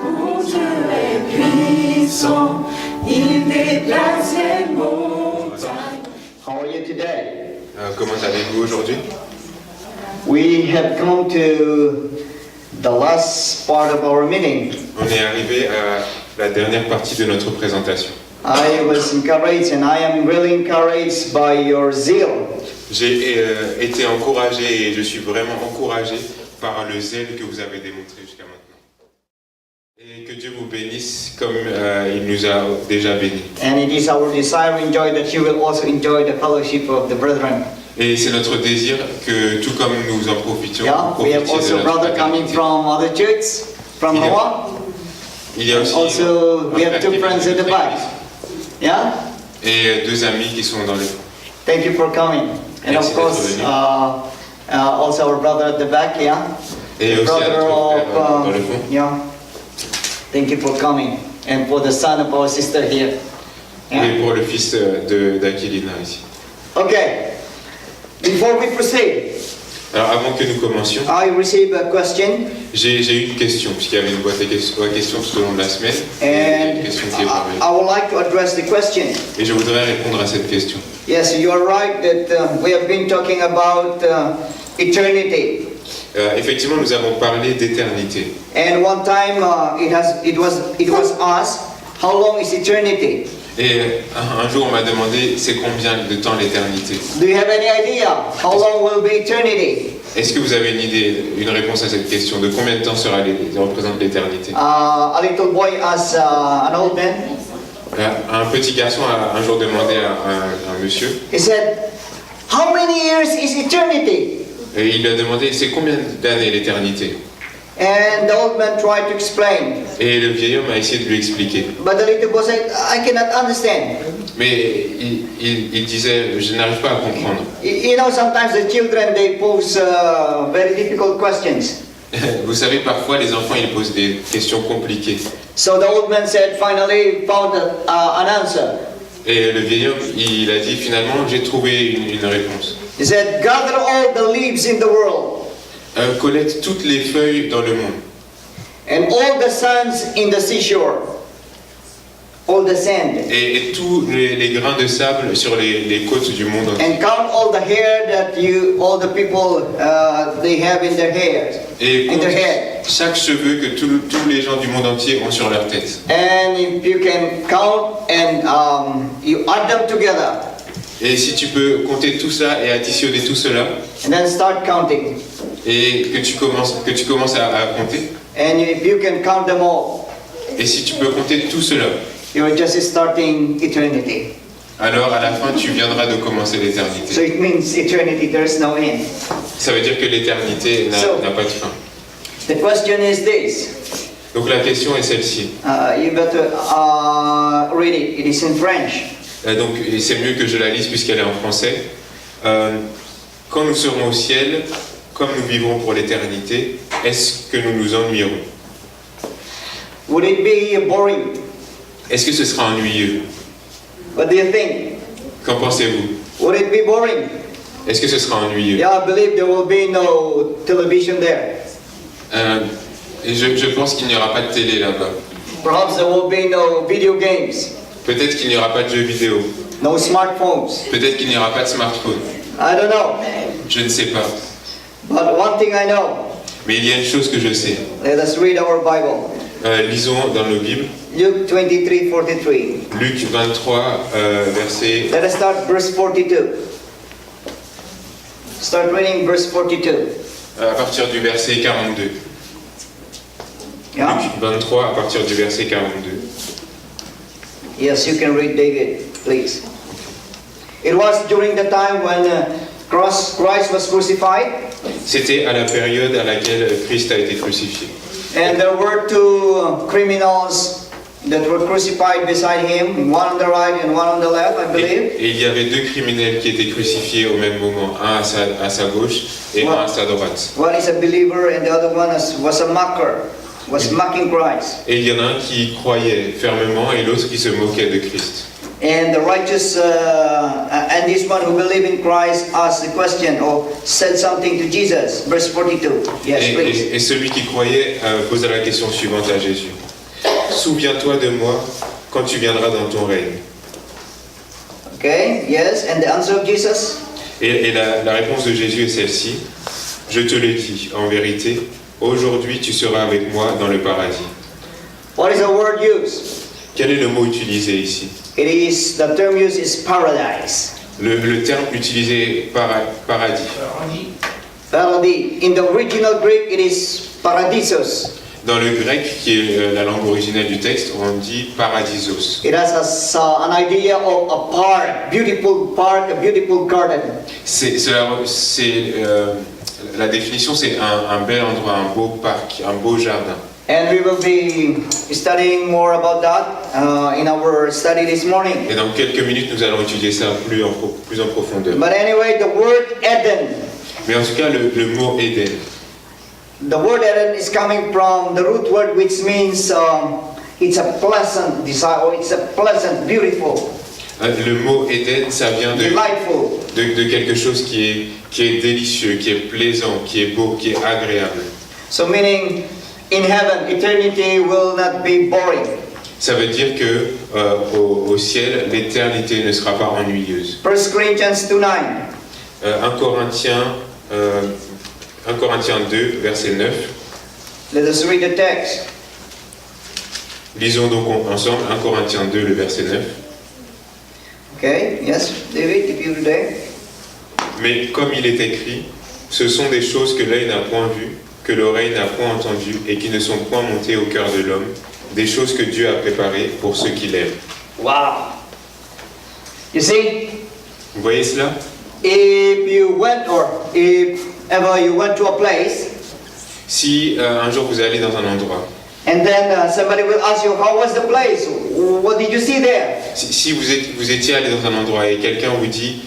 Mon Dieu est puissant, il déplace les montagnes. How are you today? Comment allez-vous aujourd'hui? We have come to the last part of our meeting. On est arrivé à la dernière partie de notre présentation. I was encouraged and I am really encouraged by your zeal. J'ai été encouragé et je suis vraiment encouragé par le zèle que vous avez démontré jusqu'à maintenant. Et que Dieu vous bénisse comme il nous a déjà bénis. And it is our desire and joy that you will also enjoy the fellowship of the brethren. Et c'est notre désir que tout comme nous en profitions, Yeah, we have also brother coming from other church, from Hawa. Il y a aussi Also, we have two friends at the back. Yeah? Et deux amis qui sont dans les fonds. Thank you for coming. And of course, also our brother at the back, yeah? Et The aussi à brother notre frère dans le fond. yeah. Thank you for coming. And for the son of our sister here. Yeah? Et pour le fils d'Aquilina ici. Okay. Before we proceed, Alors avant que nous commencions, I received a question, j'ai eu une question, puisqu'il y avait une boîte à questions tout au long de la semaine. and Une question qui est parvenue. I would like to address the question. Et je voudrais répondre à cette question. Yes, you are right that we have been talking about eternity. Effectivement, nous avons parlé d'éternité. And one time it was asked, how long is eternity? Et un jour, on m'a demandé, c'est combien de temps l'éternité? Do you have any idea how long will be eternity? Est-ce que vous avez une idée, une réponse à cette question? De combien de temps représente l'éternité? A little boy asked an old man. Un petit garçon a un jour demandé à un monsieur, He said, how many years is eternity? et il lui a demandé, c'est combien d'années l'éternité? And the old man tried to explain. Et le vieil homme a essayé de lui expliquer. But the little boy said, I cannot understand. Mais il disait, je n'arrive pas à comprendre. You know, sometimes the children, they pose very difficult questions. Vous savez, parfois les enfants ils posent des questions compliquées. So the old man said, finally found an answer. Et le vieil homme, il a dit finalement, j'ai trouvé une réponse. He said, gather all the leaves in the world. Collecte toutes les feuilles dans le monde. And all the sands in the seashore. All the sand. Et tous les grains de sable sur les côtes du monde entier. And count all the hair that all the people, they have in their hair. Et in compte their head. chaque cheveu que tous les gens du monde entier ont sur leur tête. And if you can count and you add them together. Et si tu peux compter tout ça et additionner tout cela, And then start counting. et que tu commences à compter, And if you can count them all, et si tu peux compter tout cela, you're just starting eternity. alors à la fin tu viendras de commencer So l'éternité. it means eternity, there's no end. Ça veut dire que l'éternité n'a pas de fin. The question is this. Donc la question est celle-ci. You better read it. It is in French. Donc et c'est mieux que je la lise puisqu'elle est en français. Quand nous serons au ciel, comme nous vivrons pour l'éternité, est-ce que nous nous ennuierons? Would it be boring? Est-ce que ce sera ennuyeux? What do you think? Qu'en pensez-vous? Would it be boring? Est-ce que ce sera ennuyeux? Yeah, I believe there will be no television there. Et je pense qu'il n'y aura pas de télé là-bas. Perhaps there will be no video games, Peut-être qu'il n'y aura pas de jeux vidéo. no smartphones. Peut-être qu'il n'y aura pas de smartphone. I don't know. Je ne sais pas. But one thing I know. Mais il y a une chose que je sais. Let us read our Bible. Lisons dans nos Bibles. Luke 23:43. Luc 23, verset... Let us start verse 42. Start reading verse 42. à partir du verset 42. Yeah? Luc 23, à partir du verset 42. Yes, you can read David, please. It was during the time when Christ was crucified. C'était à la période à laquelle Christ a été crucifié. And there were two criminals that were crucified beside him, one on the right and one on the left, I believe. Et il y avait deux criminels qui étaient crucifiés au même moment, un à sa gauche et un à sa droite. One is a believer and the other one was a mocker, was mocking Christ. Et il y en a un qui croyait fermement et l'autre qui se moquait de Christ. And the righteous, and this one who believed in Christ asked the question or said something to Jesus. Verse 42. Yes, please. Et celui qui croyait posa la question suivante à Jésus. souviens-toi de moi quand tu viendras dans ton règne. Okay, yes, and the answer of Jesus? Et la réponse de Jésus est celle-ci. Je te le dis, en vérité, aujourd'hui tu seras avec moi dans le paradis. What is the word used? Quel est le mot utilisé ici? The term used is paradise. Le terme utilisé paradis. Paradis. In the original Greek, it is paradisos. Dans le grec, qui est la langue originelle du texte, on dit paradisos. It has an idea of a park, a beautiful garden. La définition, c'est un bel endroit, un beau parc, un beau jardin. And we will be studying more about that in our study this morning. Et dans quelques minutes, nous allons étudier ça plus en profondeur. But anyway, the word Eden. Mais en tout cas, le mot Éden. The word Eden is coming from the root word which means it's a pleasant desire, or it's a pleasant, beautiful, Le mot Éden, ça vient delightful. de quelque chose qui est délicieux, qui est plaisant, qui est beau, qui est agréable. So meaning in heaven, eternity will not be boring. Ça veut dire que au ciel, l'éternité ne sera pas ennuyeuse. 1 Corinthians 2:9. 1 Corinthiens 2, verset 9. Let us read the text. Lisons donc ensemble 1 Corinthiens 2, le verset 9. Okay, yes, David, if you're there. Mais comme il est écrit, ce sont des choses que l'œil n'a point vues, que l'oreille n'a point entendues et qui ne sont point montées au cœur de l'homme, des choses que Dieu a préparées pour ceux qui l'aiment. Wow. You see, Vous voyez cela? if ever you went to a place, Si un jour vous allez dans un endroit, and then somebody will ask you, how was the place? What did you see there? si vous étiez allé dans un endroit et quelqu'un vous dit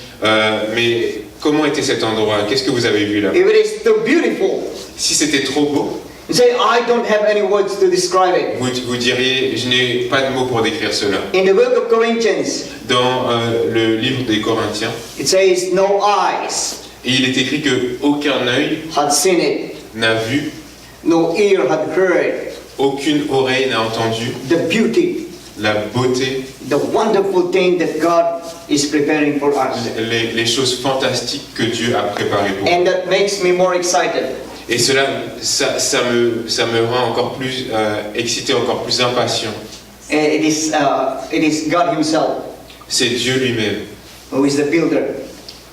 mais comment était cet endroit? Qu'est-ce que vous avez vu là? If it is too beautiful, Si c'était trop beau, you say, I don't have any words to describe it. vous diriez je n'ai pas de mots pour décrire cela. In the book of Corinthians, Dans le livre des Corinthiens, it says, no eyes et il est écrit que aucun œil had seen it, n'a vu, no ear had heard aucune oreille n'a entendu the beauty, la beauté, the wonderful thing that God is preparing for us. les choses fantastiques que Dieu a préparées pour nous. And that makes me more excited. Et cela, ça me rend encore plus excité, encore plus impatient. And it is God Himself C'est Dieu lui-même who is the builder.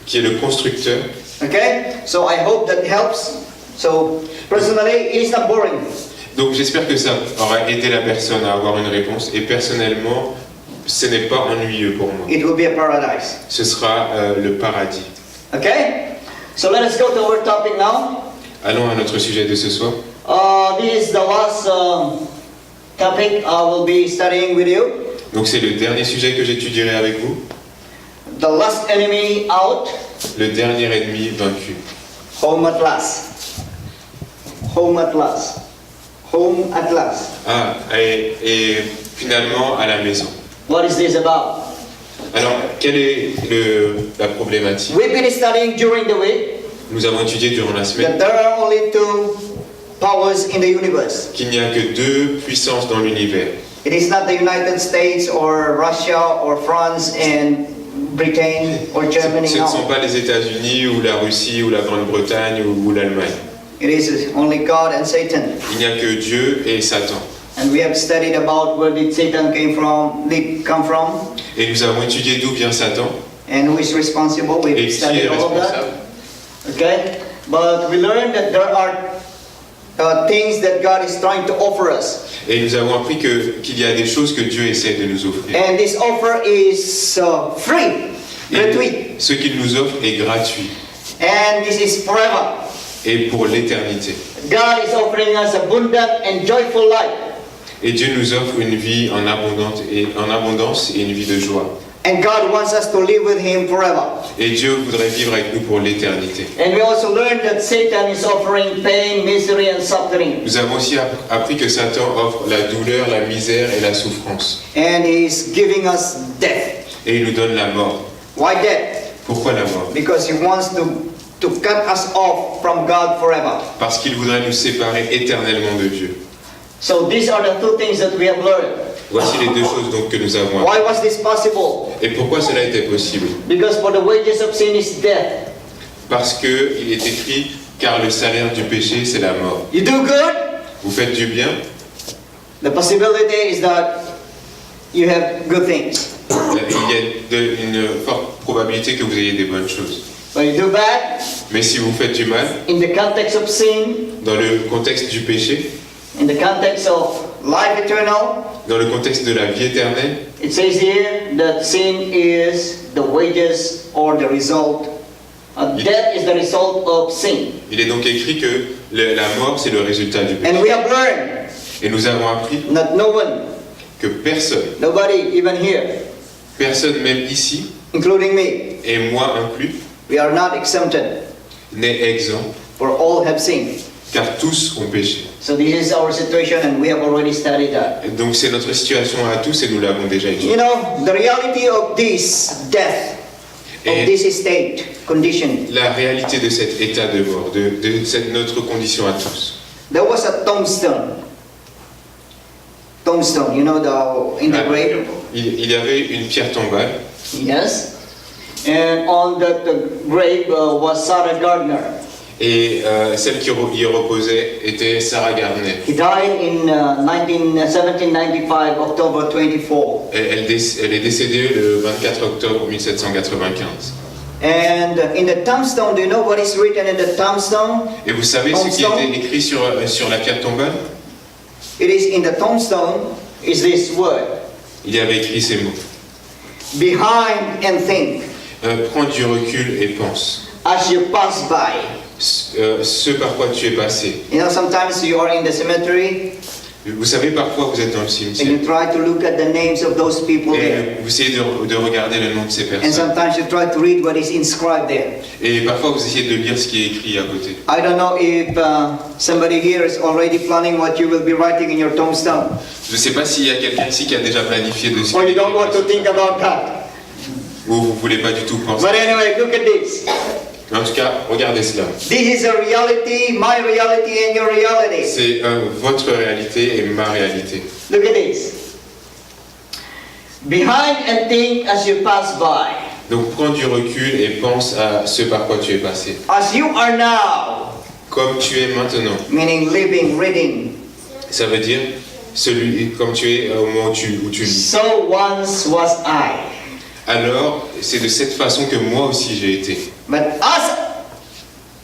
qui est le constructeur. Okay? So I hope that helps. So personally, it is not boring. Donc j'espère que ça aura aidé la personne à avoir une réponse. Et personnellement, ce n'est pas ennuyeux pour moi. It will be a paradise. Ce sera le paradis. Okay? So let us go to our topic now. Allons à notre sujet de ce soir. This is the last topic I will be studying with you. Donc c'est le dernier sujet que j'étudierai avec vous. The last enemy out. Le dernier ennemi vaincu. Home at last. Home at last. Home at last. Ah, et finalement à la maison. What is this about? Alors, quelle est la problématique? We've been studying during the week Nous avons étudié durant la semaine that there are only two powers in the universe. qu'il n'y a que deux puissances dans l'univers. It is not the United States or Russia or France and Britain or Germany. Ce ne sont No. pas les États-Unis ou la Russie ou la Grande-Bretagne ou l'Allemagne. It is only God and Satan. Il n'y a que Dieu et Satan. And we have studied about where did Satan come from Et nous avons étudié d'où vient Satan and who is responsible. et We've qui est studied all of responsable. that. Okay? But we learned that there are things that God is trying to offer us. Et nous avons appris qu'il y a des choses que Dieu essaie de nous offrir. And this offer is free, gratuit. Et ce qu'il nous offre est gratuit And this is forever. et pour l'éternité. God is offering us abundant and joyful life. Et Dieu nous offre une vie en abondance et une vie de joie. And God wants us to live with Him forever. Et Dieu voudrait vivre avec nous pour l'éternité. And we also learned that Satan is offering pain, misery, and suffering. Nous avons aussi appris que Satan offre la douleur, la misère et la souffrance. And He is giving us death. Et il nous donne la mort. Why death? Pourquoi la mort? Because He wants to cut us off from God forever. Parce qu'il voudrait nous séparer éternellement de Dieu. So these are the two things that we have learned. Voici les deux choses donc que nous avons Why appris. was this possible? Et pourquoi cela était possible? Because for the wages of sin is death. Parce que il est écrit, car le salaire du péché, c'est la mort. You do good, Vous faites du bien, the possibility is that you have good things. il y a une forte probabilité que vous ayez des bonnes choses. When you do bad, Mais si vous faites du mal, in the context of sin, dans le contexte du péché, in the context of life eternal, dans le contexte de la vie éternelle, it says here that sin is the wages or the result. Death is the result of sin. il est donc écrit que la mort, c'est le résultat du péché. And we have learned Et nous avons appris that no one, que personne, nobody even here, personne même ici, including me, et moi inclus, we are not exempted, n'est exempt, for all have sinned. car tous ont péché. So this is our situation and we have already studied that. Et donc c'est notre situation à tous et nous l'avons déjà étudié. You know, the reality of this death, of Et- this state, condition, La réalité de cet état de mort, de cette, notre condition à tous. there was a tombstone. Tombstone, you know, in the Ah, grave? il y avait une pierre tombale Yes. And on that grave was Sarah Gardner. et celle qui y reposait était Sarah Gardner. He died in 1795, October 24. Elle est décédée le 24 octobre 1795. And in the tombstone, do you know what is written in the tombstone? Et vous savez ce qui était écrit sur la pierre tombale? It is in the tombstone is this word: Il y avait écrit ces mots. behind and think Prends du recul et pense. as you pass by. Ce par quoi tu es passé. You know, sometimes you are in the cemetery Vous savez, parfois vous êtes dans le and cimetière you try to look at the names of those people there. et vous essayez de regarder le nom de ces And personnes. sometimes you try to read what is inscribed there. Et parfois vous essayez de lire ce qui est écrit à côté. I don't know if somebody here is already planning what you will be writing in your tombstone. Je ne sais pas s'il y a quelqu'un ici qui a déjà planifié de ce Or qui you don't want to think about that. ou vous ne voulez pas du tout penser. But anyway, look at this. Mais en tout cas, regardez cela. This is a reality, my reality and your reality. C'est votre réalité et ma réalité. Look at this. Behind and think as you pass by. Donc prends du recul et pense à ce par quoi tu es passé. As you are now, Comme tu es maintenant. meaning living, reading. Ça veut dire comme tu es au moment où tu lis. So once was I. Alors, c'est de cette façon que moi aussi j'ai été. But as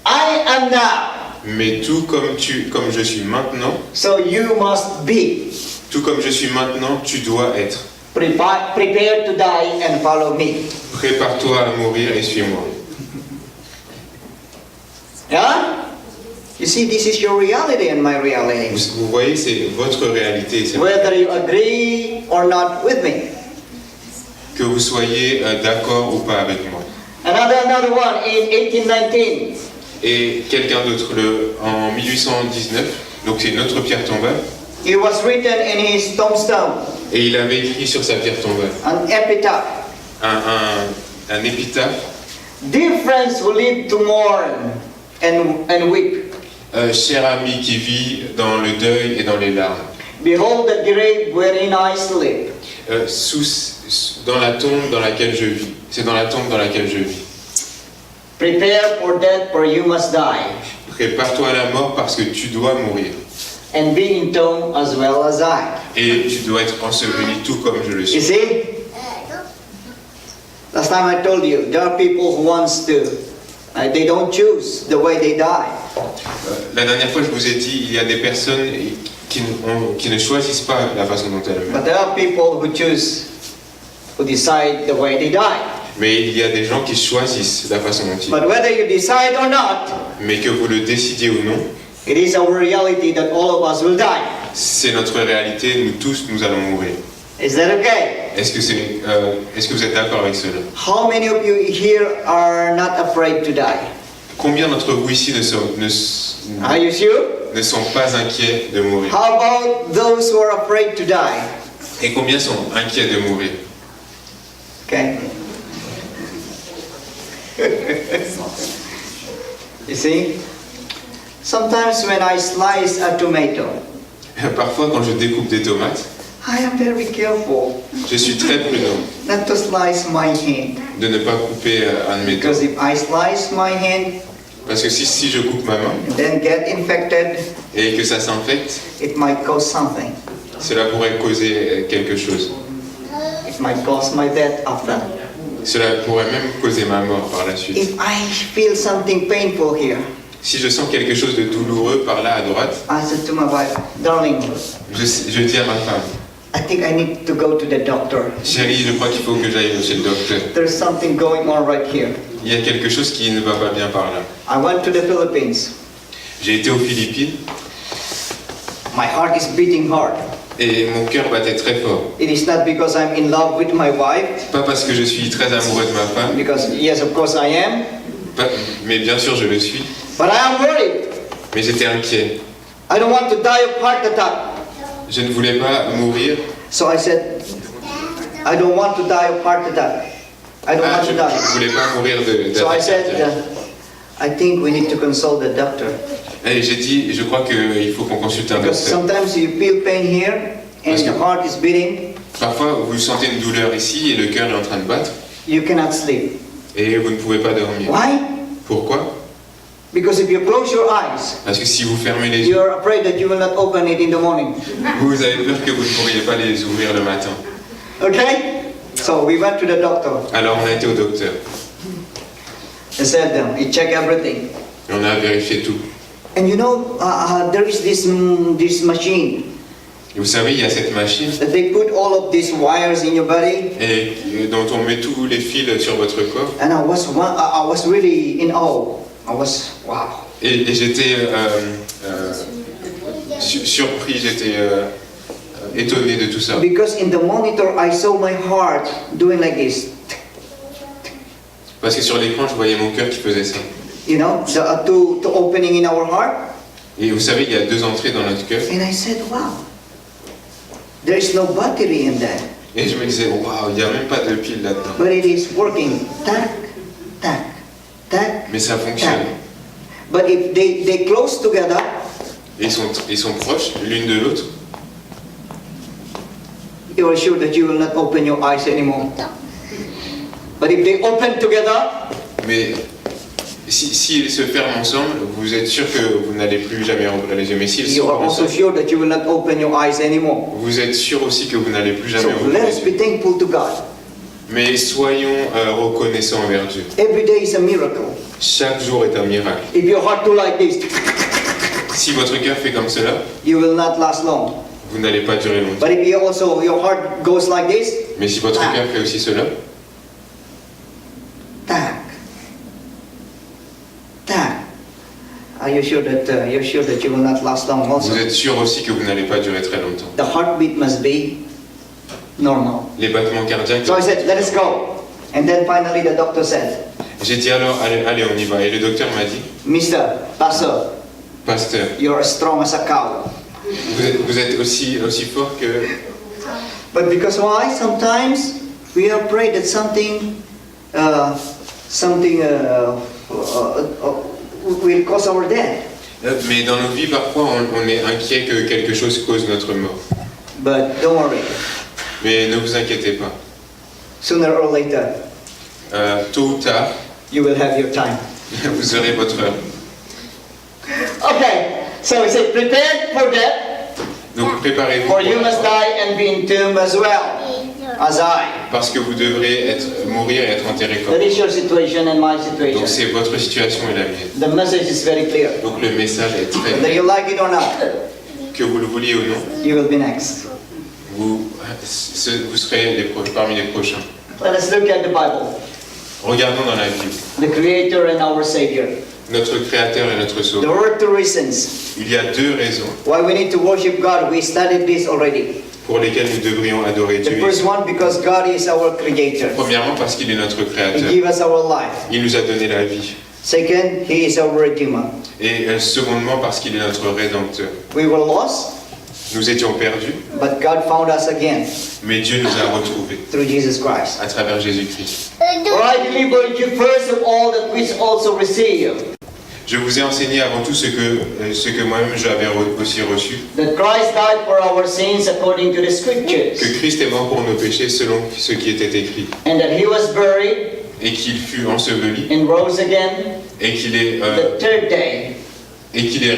I am now, Mais tout comme je suis maintenant, so you must be. tout comme je suis maintenant, tu dois être. Prepare to die and follow me. Prépare-toi à mourir et suis-moi. Yeah? You see, this is your reality and my reality. Vous voyez, c'est votre réalité. C'est Whether you agree or not with me. que vous soyez d'accord ou pas avec moi. Another one in 1819. Et quelqu'un d'autre, en 1819, donc c'est notre pierre tombale, It was written in his tombstone, et il avait écrit sur sa pierre tombale an epitaph. un épitaphe. Dear friends who live to mourn and weep, Cher ami qui vit dans le deuil et dans les larmes, behold the grave wherein I sleep. dans la tombe dans laquelle je vis. C'est dans la tombe dans laquelle je vis. Prepare for death, for you must die, Prépare-toi à la mort parce que tu dois mourir. and be entombed as well as I. Et tu dois être enseveli tout comme je le You suis. see? Last time I told you, there are people who wants to, they don't choose the way they die. La dernière fois, je vous ai dit, il y a des personnes qui ne choisissent pas la façon dont elles meurent. But there are people who choose, who decide the way they die. Mais il y a des gens qui choisissent la façon dont ils But whether you decide or not, Mais que vous le décidiez ou non, it is our reality that all of us will die. c'est notre réalité, nous tous, nous allons mourir. Is that okay? Est-ce que vous êtes d'accord avec cela? How many of you here are not afraid to die? Combien d'entre vous ici Are you sure? ne sont pas inquiets de mourir? How about those who are afraid to die? Et combien sont inquiets de mourir? Okay. You see? Sometimes when I slice a tomato, Parfois, quand je découpe des tomates, I am very careful je suis très prudent not to slice my hand. de ne pas couper un de mes doigts. Because if I slice my hand Parce que si je coupe ma main and then get infected, et que ça s'infecte, it might cause something. cela pourrait causer quelque chose. It might cause my death after. Cela pourrait même causer ma mort par la suite. If I feel something painful here, Si je sens quelque chose de douloureux par là à droite, I said to my wife, darling, je dis à ma femme, I think I need to go to the doctor. chérie, je crois qu'il faut que j'aille chez le docteur. There's something going on right here. Il y a quelque chose qui ne va pas bien par là. I went to the Philippines. J'ai été aux Philippines My heart is beating hard. et mon cœur battait très fort. It is not because I'm in love with my wife, Pas parce que je suis très amoureux de ma femme, because yes, of course I am, mais bien sûr je le suis, but I am worried. mais j'étais inquiet. I don't want to die of heart attack. Je ne voulais pas mourir. So I said, I don't want to die of heart attack. I don't want Je to die. ne voulais pas mourir de So I d'attaque said, cardiaque. I think we need to consult the doctor. Et j'ai dit, je crois qu'il faut qu'on consulte un Because docteur. sometimes you feel pain here and the heart is beating, Parfois, vous sentez une douleur ici et le cœur est en train de battre you cannot sleep. et vous ne pouvez pas dormir. Why? Pourquoi? Because if you close your eyes, Parce que si vous fermez les yeux, you're afraid that you will not open it in the morning. vous avez peur que vous ne pourriez pas les ouvrir le matin. Okay? So we went to the doctor. Alors on a été au docteur He said, he checked everything. et on a vérifié tout. And you know, there is this machine Et vous savez, il y a cette machine that they put all of these wires in your body. et dont on met tous les fils sur votre corps. And I was really in awe. I was, wow. Et j'étais surpris, j'étais étonné de tout ça. Because in the monitor, I saw my heart doing like this. Parce que sur l'écran, je voyais mon cœur qui faisait ça. You know, the two opening in our heart. Et vous savez, il y a deux entrées dans notre cœur. And I said, wow. There is no battery in that. Et je me disais, waouh, il n'y a même pas de pile là-dedans. But it is working. Tack, tack, tack. Mais ça fonctionne. But if they close together, Et ils sont proches l'une de l'autre. you are sure that you will not open your eyes anymore. But if they open together, Mais si ils se ferment ensemble, vous êtes sûr que vous n'allez plus jamais ouvrir les yeux. Mais s'ils you sont are also ensemble, sure that you will not open your eyes anymore. vous êtes sûr aussi que vous n'allez plus So jamais ouvrir let les us yeux. be thankful to God. Mais soyons reconnaissants envers Dieu. Every day is a miracle. Chaque jour est un miracle. If your heart do like this, Si votre cœur fait comme cela, you will not last long. vous n'allez pas durer longtemps. But if your heart goes like this, Mais si votre cœur fait aussi cela, tack, tack. Are you sure that you will not last long also? vous êtes sûr aussi que vous n'allez pas durer très longtemps. The heartbeat must be normal. Les battements cardiaques. So I said, let us go. And then finally the doctor said, J'ai dit alors, allez, on y va. Et le docteur m'a dit, Pastor, pasteur, you're as strong as a cow. vous êtes aussi fort que... But because why? Sometimes we are afraid that something will cause our death. Mais dans nos vies, parfois, on est inquiet que quelque chose cause notre mort. But don't worry. Mais ne vous inquiétez pas. Sooner or later, Tôt ou tard, you will have your time. vous aurez votre heure. Okay, so he said, prepare for death, Donc préparez-vous for pour you la must mort, die and be entombed as well as I. parce que vous devrez mourir et être enterré comme That is your situation and my Donc situation. c'est votre situation et la mienne. The message is very clear. Donc le message est très Whether you like it or not, que vous le vouliez ou non, you will be next. vous serez parmi les prochains. Let us look at the Bible. Regardons dans la Bible. The Creator and our Savior. Notre Créateur et notre There Sauveur. were two reasons Il y a deux raisons why we need to worship God. We studied this already. pour lesquelles nous devrions adorer The Dieu. first one, because God is our Creator. Premièrement, parce qu'il est notre He Créateur. gave us our life. Il nous a donné la vie. Second, He is our Redeemer. Et secondement, parce qu'il est notre Rédempteur. We were lost, Nous étions perdus, but God found us again mais Dieu nous a retrouvés through Jesus Christ. à travers Jésus-Christ. For I delivered you first of all that which also received. Je vous ai enseigné avant tout ce que moi-même j'avais aussi reçu, that Christ died for our sins according to the scriptures, que Christ est mort pour nos péchés selon ce qui était écrit, and that he was buried et qu'il fut enseveli, and rose again et qu'il est, the third day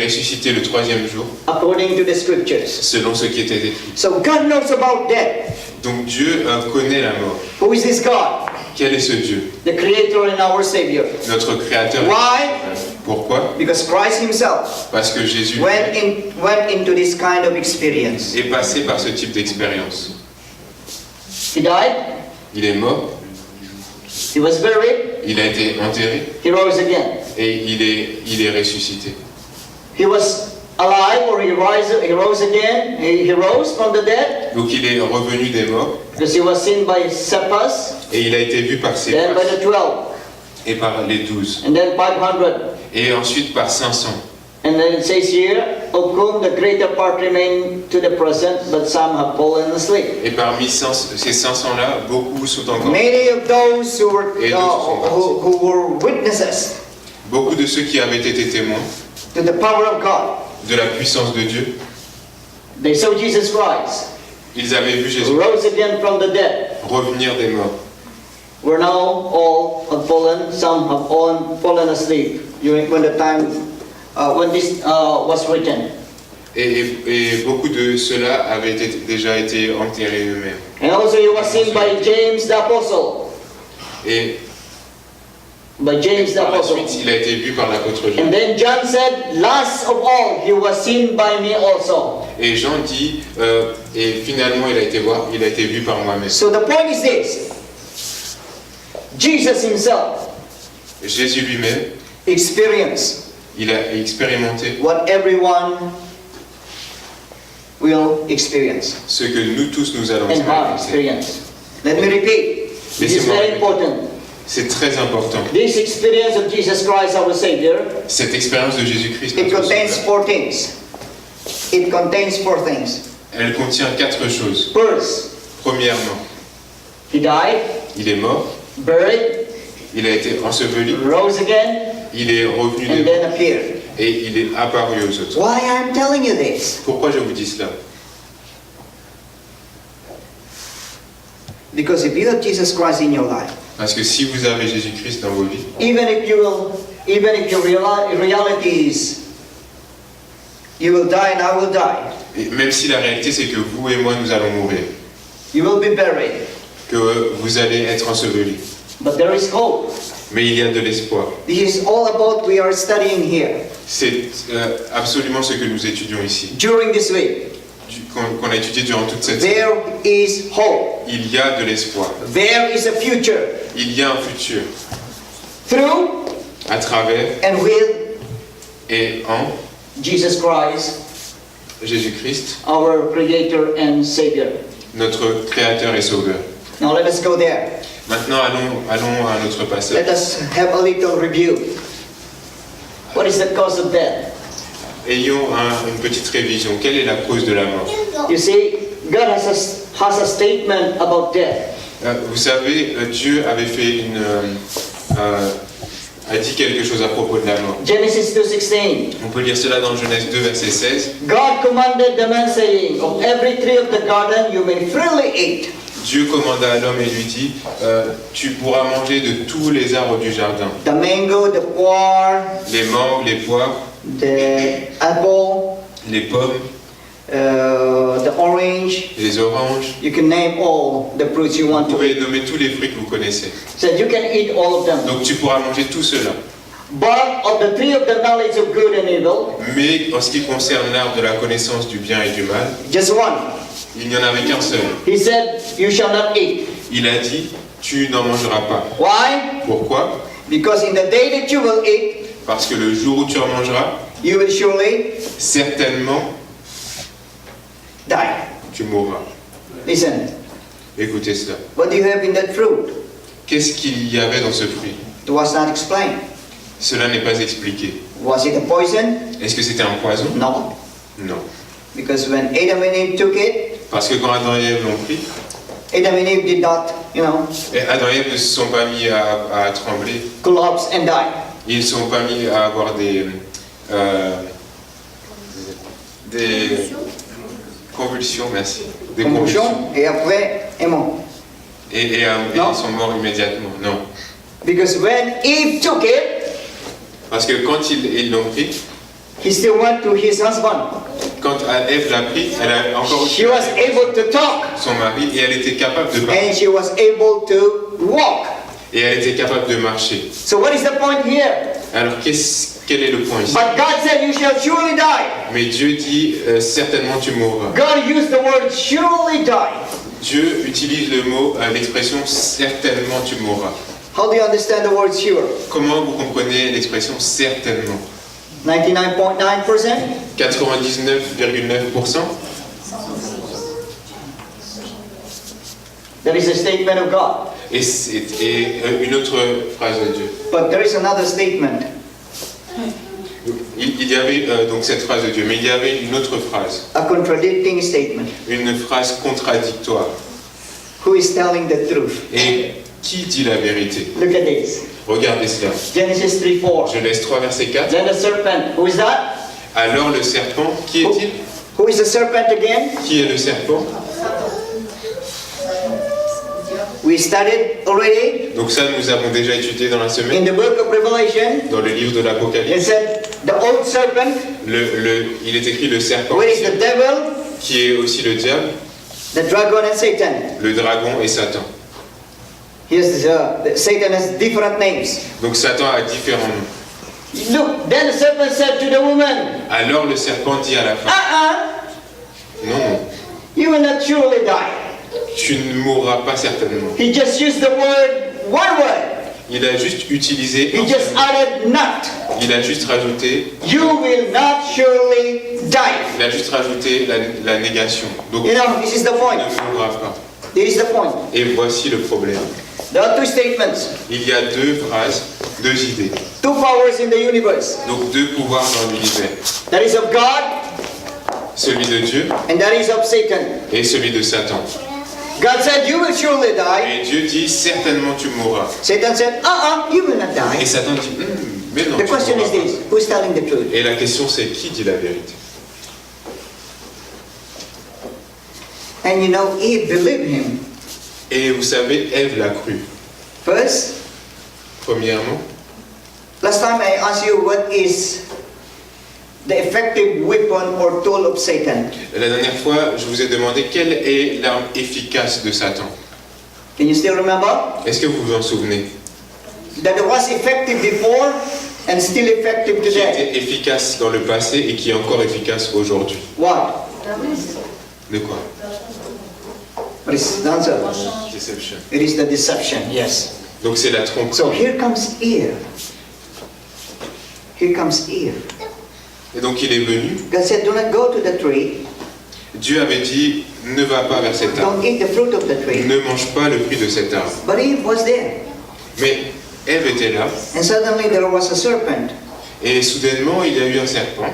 ressuscité le 3e jour, according to the scriptures. selon ce qui était écrit. So God knows about death. Donc Dieu connaît la mort. Who is this God? Quel est ce Dieu? The Creator and our Savior. Notre Créateur. Why? Pourquoi? Because Christ himself Parce que Jésus went into this kind of experience. est passé par ce type d'expérience. He died, Il est mort, he was buried, il a été enterré, he rose again. et il est ressuscité. He was alive, or he rose again, he rose from the dead, Donc il est revenu des morts, because he was seen by Cephas, et il a été vu par ses then by frères, the 12, et par les 12, and then 500. et ensuite par 500. And then it says here, of whom the greater part remain to the present, but some have fallen asleep. Et parmi ces 500-là, beaucoup sont encore. Many of those who were, Et d'autres sont partis. who were witnesses Beaucoup de ceux qui avaient été témoins to the power of God, de la puissance de Dieu, they saw Jesus Christ, ils avaient vu who Jésus rose again from the dead. revenir des morts. We're now all have fallen, some have all fallen asleep during when the time when this was written. Et beaucoup de ceux-là avaient déjà été enterrés eux-mêmes. And also he was seen by James the Apostle. Et By James the par la Apostle. suite, il a été vu par l'apôtre Jean. And then John said, last of all, he was seen by me also. Et Jean dit, et finalement il a été vu par moi-même. So the point is this. Jesus himself Jésus lui-même, experienced il a expérimenté what everyone will experience ce que nous tous nous allons and have expérimenter. experienced. Let me repeat. This is Laissez-moi very répéter. important. C'est très important. This experience of Jesus Christ, our Savior, Cette expérience de Jésus-Christ, it notre contains Sauveur, four things. It contains four things. elle contient 4 choses. First, Premièrement, he died, il est mort, buried, il a été enseveli, rose again, il est revenu des and morts then appeared. et il est apparu aux autres. Why I'm telling you this? Pourquoi je vous dis cela? Because if you have Jesus Christ in your life, Parce que si vous avez Jésus-Christ dans vos vies, even if your reality is you will die and I will die, et même si la réalité c'est que vous et moi nous allons mourir, you will be buried, que vous allez être ensevelis, but there is hope. mais il y a de l'espoir. This is all about we are studying here C'est absolument ce que nous étudions ici, during this week. qu'on a étudié durant toute cette semaine. There is hope. Il y a de l'espoir, There is a future il y a un futur through à travers and with et en Jesus Christ, Jésus-Christ, our Creator and Savior. notre Créateur et Sauveur. Now let us go there. Maintenant, allons à notre passage. Let us have a little review. What is the cause of death? Ayons une petite révision. Quelle est la cause de la mort? You see, God has a statement about death. Vous savez, Dieu avait fait a dit quelque chose à propos de la mort. Genesis 2:16. On peut lire cela dans Genèse 2, verset 16. God commanded the man, saying, of every tree of the garden you may freely eat. Dieu commanda à l'homme et lui dit, tu pourras manger de tous les arbres du jardin. The mango, the poire, Les mangues, les poires, the apple, les pommes, the orange. les oranges. You can name all the fruits you want Vous to pouvez eat. nommer tous les fruits que vous connaissez. So you can eat all of them. Donc tu pourras manger tout cela. But of the tree of the knowledge of good and evil, Mais en ce qui concerne l'arbre de la connaissance du bien et du mal, just one. il n'y en avait qu'un seul. He said, you shall not eat. Il a dit, tu n'en mangeras pas. Why? Pourquoi? Because in the day that you will eat, Parce que le jour où tu en mangeras, you will surely certainement, die. tu mourras. Listen, Écoutez cela. what do you have in that fruit? Qu'est-ce qu'il y avait dans ce fruit? It was not explained. Cela n'est pas expliqué. Was it a poison? Est-ce que c'était un poison? No. Non. Because when Adam and Eve took it, Parce que quand Adam et Ève l'ont pris, Adam and Eve did not, et Adam et Ève ne se sont pas mis à trembler, collapse and die. Ils ne sont pas mis à avoir des convulsions, merci. Des convulsions. Convulsion, et après, est mort. Et Non. ils sont morts immédiatement. Non. Because when Eve took it, Parce que quand ils l'ont pris, he still went to his husband. quand Ève l'a pris, elle a encore She was able to talk, son mari et elle était capable de parler. and she was able to walk. Et elle était capable de marcher. So what is the point here? Alors quel est le point ici? But God said, you shall surely die. Mais Dieu dit certainement tu mourras. God used the word surely die. Dieu utilise le mot, l'expression certainement tu mourras. How do you understand the word sure? Comment vous comprenez l'expression certainement? 99.9%? 99,9%. That is a statement of God. Et une autre phrase de Dieu. But there is another statement. Il y avait donc cette phrase de Dieu, mais il y avait une autre phrase, A contradicting statement. une phrase contradictoire. Who is telling the truth? Et qui dit la vérité? Look at this. Regardez cela. Genesis 3:4. Je laisse 3 versets 4. Then the serpent. Who is that? Alors le serpent, qui Who, est-il? who is the serpent again? Qui est le serpent? We studied already Donc ça, nous avons déjà étudié dans la in semaine, the book of Revelation. dans le livre de It l'Apocalypse. said the old serpent, Il est écrit le serpent, where is the devil, qui est aussi le diable, the dragon, and Satan. le dragon et Satan. Yes, Satan has different names. Donc Satan a différents noms. Look, then the serpent said to the woman, Alors le serpent dit à la femme, non, non, you will not surely die. tu ne mourras pas certainement. He just used the one word. Il a juste utilisé, He just added not. il a juste rajouté, You will not surely die. il a juste rajouté la négation. Donc You know, this is the tu point. ne mourras pas. This is the point. Et voici le problème. There are two statements, Il y a deux phrases, deux idées. two powers in the universe. Donc deux pouvoirs dans l'univers. That is of God Celui de Dieu and that is of Satan. et celui de Satan. God said, you will surely die. Et Dieu dit, certainement tu mourras. Satan said, you will not Et die. Satan dit, mais non, The tu ne question mourras is this, who is telling the truth? pas. Et la question c'est, qui dit la vérité? And you know, Eve believed him. Et vous savez, Ève l'a cru. First, Premièrement, last time I asked you what is the effective weapon or tool of Satan. la dernière fois, je vous ai demandé quelle est l'arme efficace de Satan. Can you still remember? Est-ce que vous vous en souvenez? That it was effective before and still effective Qui today. était efficace dans le passé et qui est encore efficace aujourd'hui. What? De quoi? What is the answer? Deception. It is the deception, yes. Donc c'est la tromperie. So here comes Eve. Here comes Eve. Et donc il est venu. God said, do not go to the tree. Dieu avait dit, ne va pas vers cet arbre. Don't eat the fruit of the tree. Ne mange pas le fruit de cet arbre. But Eve was there. Mais Ève était là. And suddenly there was a serpent. Et soudainement, il y a eu un serpent.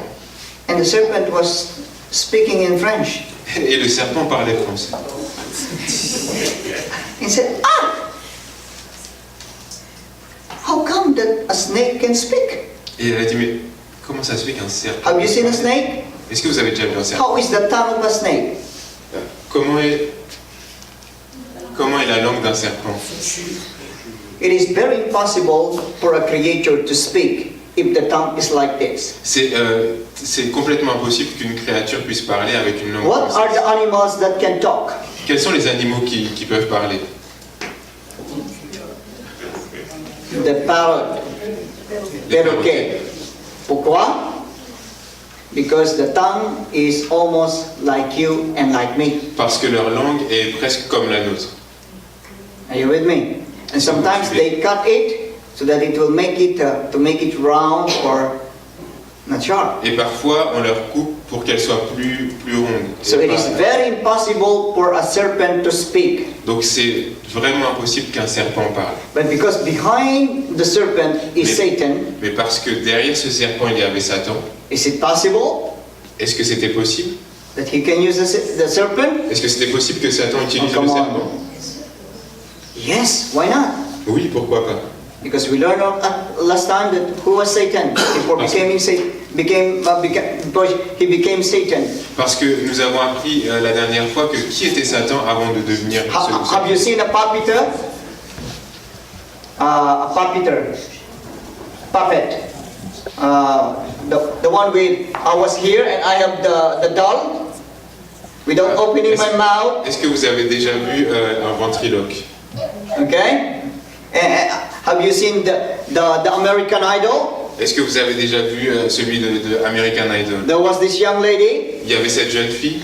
And the serpent was speaking in French. Et le serpent parlait français. He said, how come that a snake can speak? Et elle a dit, mais comment ça se fait qu'un serpent... Have you seen a snake? Est-ce que vous avez déjà vu un serpent? How is the tongue of a snake? Comment est la langue d'un serpent? It is very impossible for a creature to speak if the tongue is like this. C'est complètement impossible qu'une créature puisse parler avec une langue What are française. the animals that can talk? Quels sont les animaux qui peuvent parler? The parrot, perroquet. Pourquoi? Because the tongue is almost like you and like me. Parce que leur langue est presque comme la nôtre. Are you with me? And sometimes they cut it so that it will make it to make it round or not sharp. Et parfois, on leur coupe pour qu'elle soit plus ronde. So it is very impossible for a serpent to speak. Donc c'est vraiment impossible qu'un serpent parle. But because behind the serpent is Satan, Mais parce que derrière ce serpent, il y avait Satan, is it possible est-ce que c'était possible? that he can use the serpent? Est-ce que c'était possible que Satan utilise Oh, le come on. serpent? Yes, why not? Oui, pourquoi pas? Because we learned last time that who was Satan before he became Satan. Parce que nous avons appris la dernière fois que qui était Satan avant de devenir Have you seen a puppet? A puppet. The one with I was here and I have the doll. Without opening my mouth. Est-ce que vous avez déjà vu un ventriloque? Okay. Have you seen the American Idol? Est-ce que vous avez déjà vu celui de American Idol? There was this young lady. Il y avait cette jeune fille.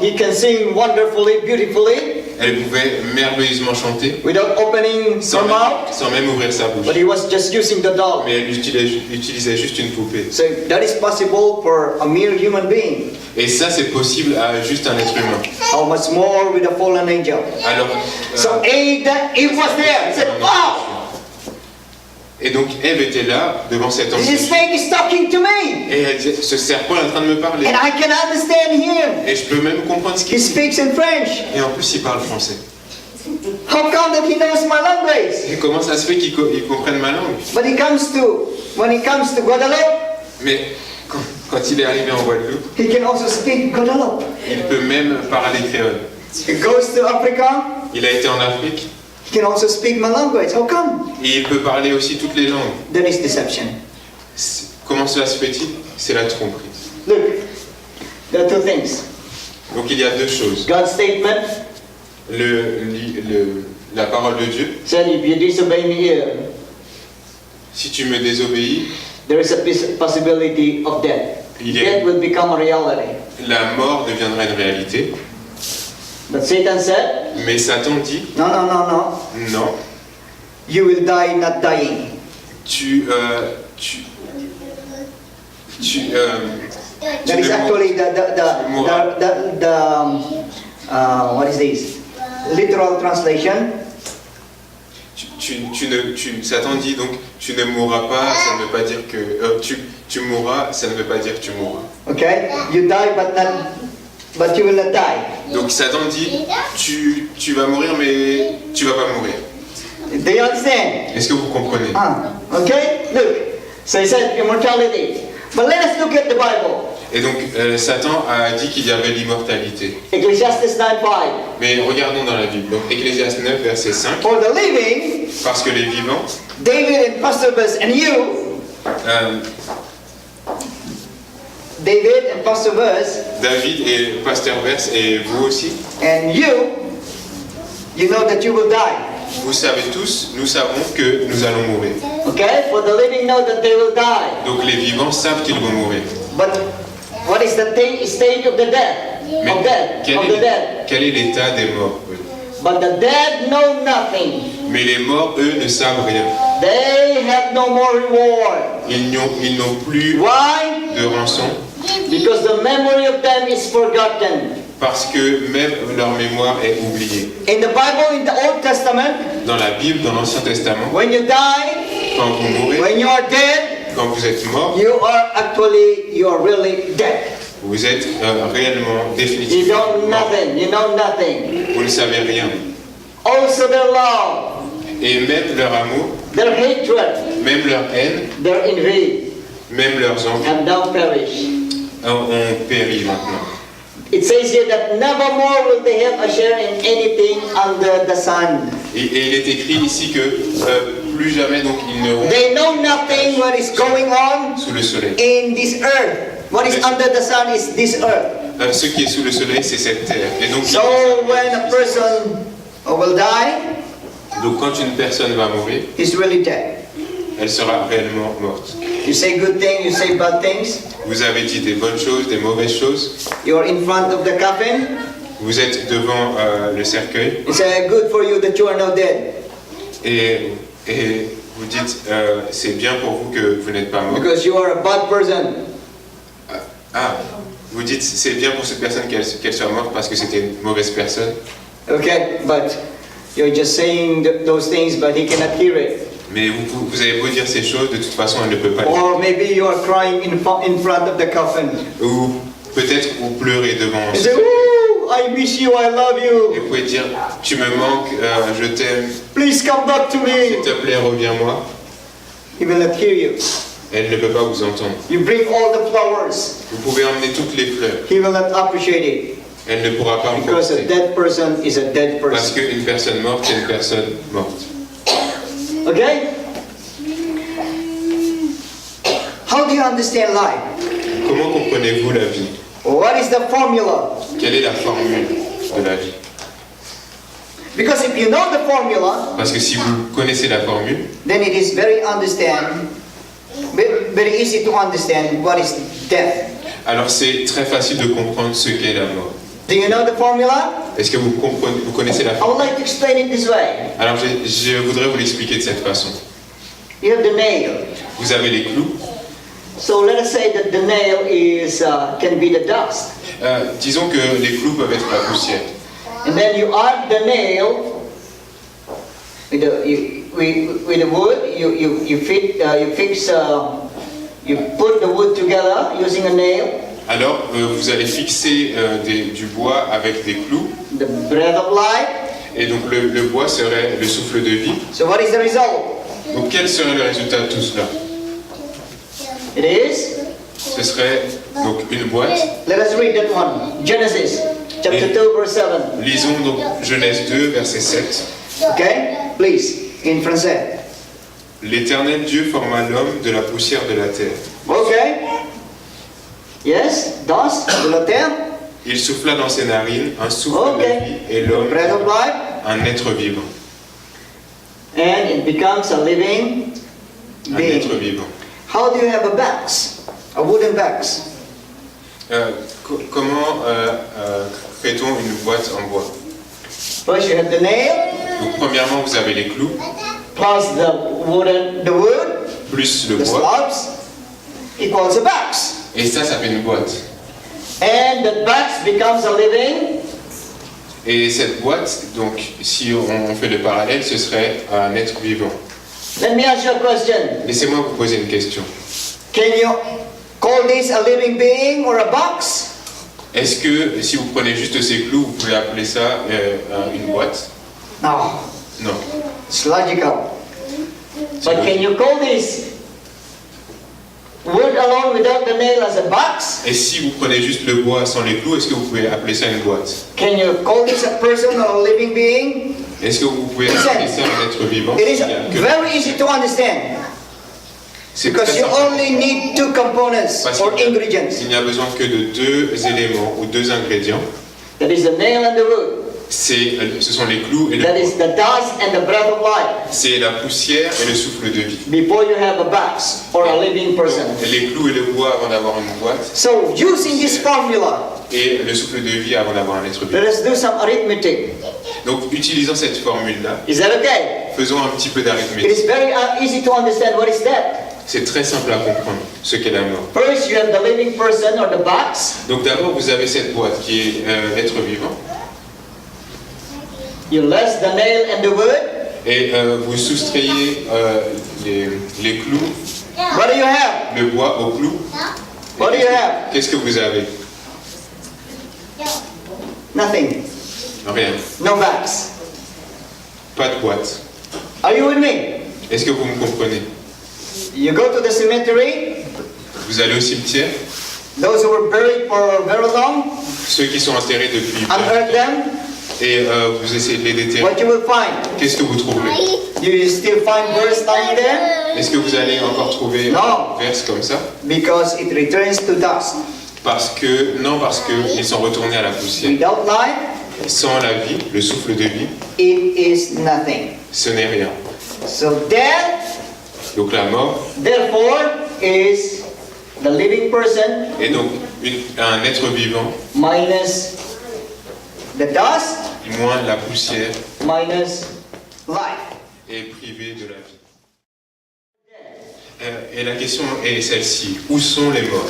He can sing wonderfully, beautifully. Elle pouvait merveilleusement chanter. Without opening her mouth. Sans même ouvrir sa bouche. But he was just using the doll. Mais elle utilisait juste une poupée. So that is possible for a mere human being. Et ça, c'est possible à juste un être humain. How much more with a fallen angel? Alors, so Eve was there. He said, "Wow!" Et donc Ève était là devant cet ange. This snake is talking to me. Et elle disait, ce serpent est en train de me parler. And I can understand him. Et je peux même comprendre ce He qu'il dit. speaks in French. Et en plus, il parle français. How come that he knows my language? Et comment ça se fait qu'il comprenne ma langue? But when he comes to Guadeloupe, Mais quand il est arrivé en Guadeloupe, he can also speak Guadeloupe. il peut même parler créole. He goes to Africa. Il a été en Afrique. He can also speak my language. How come? Et il peut parler aussi toutes les langues. That is deception. Comment cela se fait-il? C'est la tromperie. Look, there are two things. Donc il y a deux choses. God's statement. La parole de Dieu. Said, if you disobey me here, si tu me désobéis, there is a possibility of death. Death will become a reality. La mort deviendra une réalité. But Satan said, mais Satan dit, no. Non. You will die not dying. That is actually what is this? Literal translation. Satan dit donc, tu ne mourras pas, ça ne veut pas dire que tu mourras, ça ne veut pas dire que tu mourras. Okay, you die but you will not die. Donc Satan dit, tu vas mourir mais tu vas pas mourir. Do you understand? Est-ce que vous comprenez? Okay, look. So he said immortality. But let us look at the Bible. Et donc Satan a dit qu'il y avait l'immortalité. Ecclesiastes 9:5. Mais regardons dans la Bible. Donc Ecclésiaste 9 verset 5. For the living, parce que les vivants, David and Pastor Bess and you, David and Pastor Bess, David et Pasteur Vers et vous aussi, and you know that you will die. Vous savez tous, nous savons que nous allons mourir. Okay, for the living know that they will die. Donc les vivants savent qu'ils vont mourir. But what is the stage of the death? Mais quel est l'état des morts, eux? But the dead know nothing. Mais les morts, eux, ne savent rien. They have no more reward. Ils n'ont plus Why? de rançon. Because the memory of them is forgotten. Parce que même leur mémoire est oubliée. In the Bible, in the Old Testament, dans la Bible, dans l'Ancien Testament, when you die, quand vous mourrez, when you are dead, quand vous êtes mort, you are really dead. Vous êtes réellement, définitivement You know nothing. You know nothing. Vous ne savez rien. Also their love, et même leur amour, their hatred, même leur haine, their envy, même leurs envies, have now perished. ont péri maintenant. It says here that never more will they have a share in anything under the sun. Et il est écrit ici que plus jamais donc ils n'auront They know nothing what is going on sous le soleil. in this earth. What is under the sun is this earth. Ce qui est sous le soleil, c'est cette terre. Et donc, so when a person will die, donc quand une personne va mourir, he's really dead. Elle sera réellement morte. You say good things, you say bad things. Vous avez dit des bonnes choses, des mauvaises choses. You are in front of the coffin. Vous êtes devant le cercueil. You say good for you that you are not dead. Et vous dites c'est bien pour vous que vous n'êtes pas mort. Because you are a bad person. Vous dites c'est bien pour cette personne qu'elle soit morte parce que c'était une mauvaise personne. Okay, but you're just saying those things, but he cannot hear it. Mais vous avez beau dire ces choses, de toute façon elle ne peut pas dire. Or maybe you are crying in front of the coffin. Ou peut-être vous pleurez devant. You say, ooh, I miss you, I love Et you. vous pouvez dire, tu me manques, je t'aime, Please come back to s'il me. te plaît, reviens-moi. He will not hear you. Elle ne peut pas vous entendre. You bring all the flowers. Vous pouvez emmener toutes les fleurs. He will not appreciate it. Elle ne pourra pas en Because a profiter. dead person is a dead Parce person. qu'une personne morte est une personne morte. Okay? How do you understand life? Comment comprenez-vous la vie? What is the formula? Quelle est la formule de la vie? Because if you know the formula, Parce que si vous connaissez la formule, then it is very easy to understand what is death. alors c'est très facile de comprendre ce qu'est la mort. Do you know the formula? Est-ce que vous connaissez la I formule? would like to explain it this way. Alors je voudrais vous l'expliquer de cette façon. You have the nail. Vous avez les clous. So let us say that the nail is can be the dust, Disons que les clous peuvent être la poussière. and then you arc the nail with the wood. You put the wood together using a nail. Alors vous allez fixer du bois avec des clous. The breath of life. Et donc le bois serait le souffle de vie. So what is the result? Donc quel serait le résultat de tout cela? It is. Ce serait donc une boîte. Let us read that one. Genesis chapter 2 verse 7. Lisons donc Genèse 2, verset 7. Okay, please, in français. L'Éternel Dieu forma l'homme de la poussière de la terre. Okay. Yes, dust de la terre. Il souffla dans ses narines un souffle Ok. de vie et l'homme Breath of life. un être vivant. And it becomes a living Un être being. vivant. How do you have a box? A wooden box. Comment fait-on une boîte en bois? First you have the nail, Donc premièrement vous avez les clous, plus the wood, plus le the bois, slabs, equals a box. et ça fait une boîte. And the box becomes a living. Et cette boîte, donc si on fait le parallèle, ce serait un être vivant. Let me ask you a question. Laissez-moi vous poser une question. Can you call this a living being or a box? Est-ce que si vous prenez juste ces clous, vous pouvez appeler ça une boîte? No, Non. it's logical. C'est But can logique. you call this wood alone without the nail as a box? Et si vous prenez juste le bois sans les clous, est-ce que vous pouvez appeler ça une boîte? Can you call this a person or a living being? Est-ce que vous pouvez appeler ça un être vivant? It is Il y a que- very easy to understand C'est because très you simple. only need two components Parce or qu'il ingredients. n'y a besoin que de deux éléments ou deux ingrédients. That is the nail and the wood. Ce sont les clous et le That bois. is the dust and the breath of life. C'est la poussière et le souffle de vie. Before you have a box or a living person. Donc, les clous et le bois avant d'avoir une boîte So using this formula, et le souffle de vie avant d'avoir un être vivant. let us do some arithmetic. Donc utilisant cette formule-là, Is that okay? faisons un petit peu It d'arithmétique. is very easy to understand what is that. C'est très simple à comprendre ce qu'est la mort. First, you have the living person or the box. Donc d'abord vous avez cette boîte qui est être vivant You less the nail and the wood. et vous soustrayez les clous, What do you have? le bois aux clous. What do you have? Qu'est-ce que vous avez? Nothing. Rien. No box. Pas de boîte. Are you with me? Est-ce que vous me comprenez? You go to the cemetery. Vous allez au cimetière, Those who were buried for very long, ceux qui sont enterrés depuis unearth them. et vous essayez de les déterrer. What you will find? Qu'est-ce que vous trouverez? You still find verse lying there Est-ce que vous allez encore trouver Non. un verse comme ça? because it returns to dust. Parce qu'ils sont retournés à la poussière. Without life, Sans la vie, le souffle de vie, it is nothing. ce n'est rien. So death, Donc la mort therefore, is the living person est donc un être vivant minus the dust moins la poussière minus life. est privé de la vie. Et la question est celle-ci. Où sont les morts?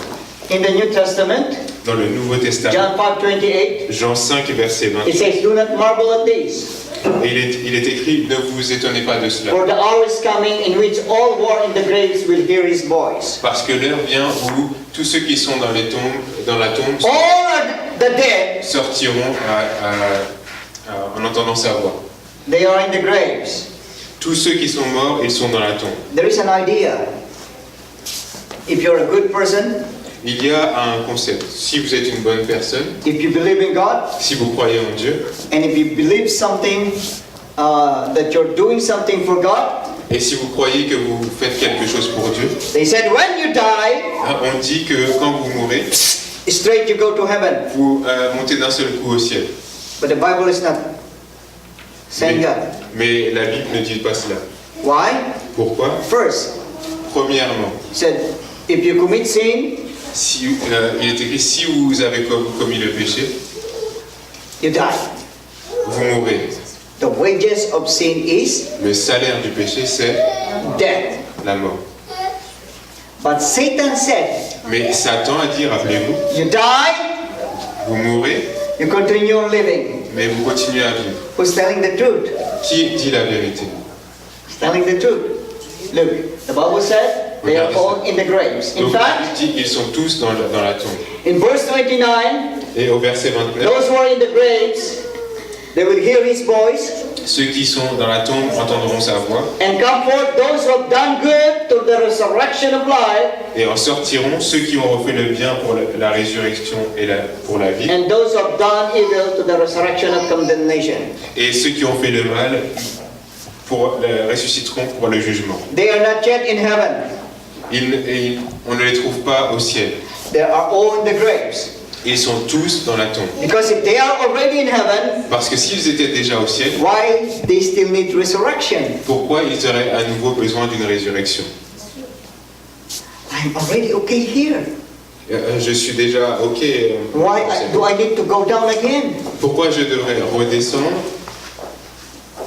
In the New Testament, Dans le Nouveau Testament, John 5:28, Jean 5, verset 20. it says, "Do not marvel at this, Et il est écrit, ne vous étonnez pas de cela. for the hour is coming in which all who are in the graves will hear his voice." Parce que l'heure vient où tous ceux qui sont dans la tombe, All the dead, sortiront en entendant sa voix. they are in the graves. Tous ceux qui sont morts, ils sont dans la tombe. There is an idea. If you're a good person, Il y a un concept. Si vous êtes une bonne personne, if you believe in God, si vous croyez en Dieu, and if you believe something, that you're doing something for God, et si vous croyez que vous faites quelque chose pour Dieu, they said when you die, on dit que quand vous mourrez, straight you go to heaven. vous montez d'un seul coup au ciel. But the Bible is not saying that. Mais la Bible ne dit pas cela. Why? Pourquoi? First, Premièrement, it said, if you commit sin, si, il est écrit, si vous avez commis le péché, you die. vous mourrez. The wages of sin is Le salaire du péché, c'est death. la mort. But Satan said, Mais Satan a dit, rappelez-vous, you die, vous mourrez, you continue on living. mais vous continuez à vivre. Who's telling the truth? Qui dit la vérité? Who's telling the truth? Look, the Bible said they are all in the graves. In Donc la fact, Bible dit, ils sont tous dans la tombe. in verse 29, Et au verset 29, those who are in the graves, they will hear his voice ceux qui sont dans la tombe entendront sa voix, and come forth those who have done good to the resurrection of life, et en sortiront ceux qui ont refait le bien pour la résurrection et pour la vie, and those who have done evil to the resurrection of condemnation. et ceux qui ont fait le mal ressusciteront pour le jugement. They are not yet in heaven. On ne les trouve pas au ciel. They are all in the graves. Ils sont tous dans la tombe. Because if they are already in heaven, Parce que s'ils étaient déjà au ciel, why they still need resurrection? pourquoi ils auraient à nouveau besoin d'une résurrection? I'm already okay here. Je suis déjà OK. Why do I need to go down again? Pourquoi je devrais redescendre?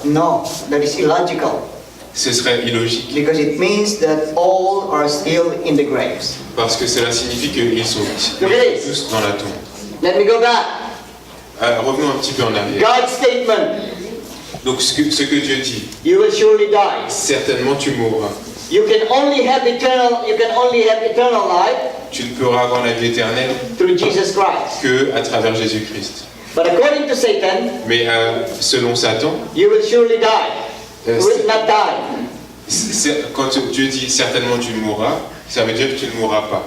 No, that is illogical. Ce serait illogique. Because it means that all are still in the graves. Parce que cela signifie qu'ils sont Okay. tous dans la tombe. Let me go back. Revenons un petit peu en arrière. God's statement, Donc ce que Dieu dit, you will surely die. certainement tu mourras. You can only have eternal life Tu ne pourras avoir la vie éternelle through Jesus Christ. que à travers Jésus-Christ. But according to Satan, Mais selon Satan, you will surely die. You will not die. quand Dieu dit certainement tu mourras, ça veut dire que tu ne mourras pas.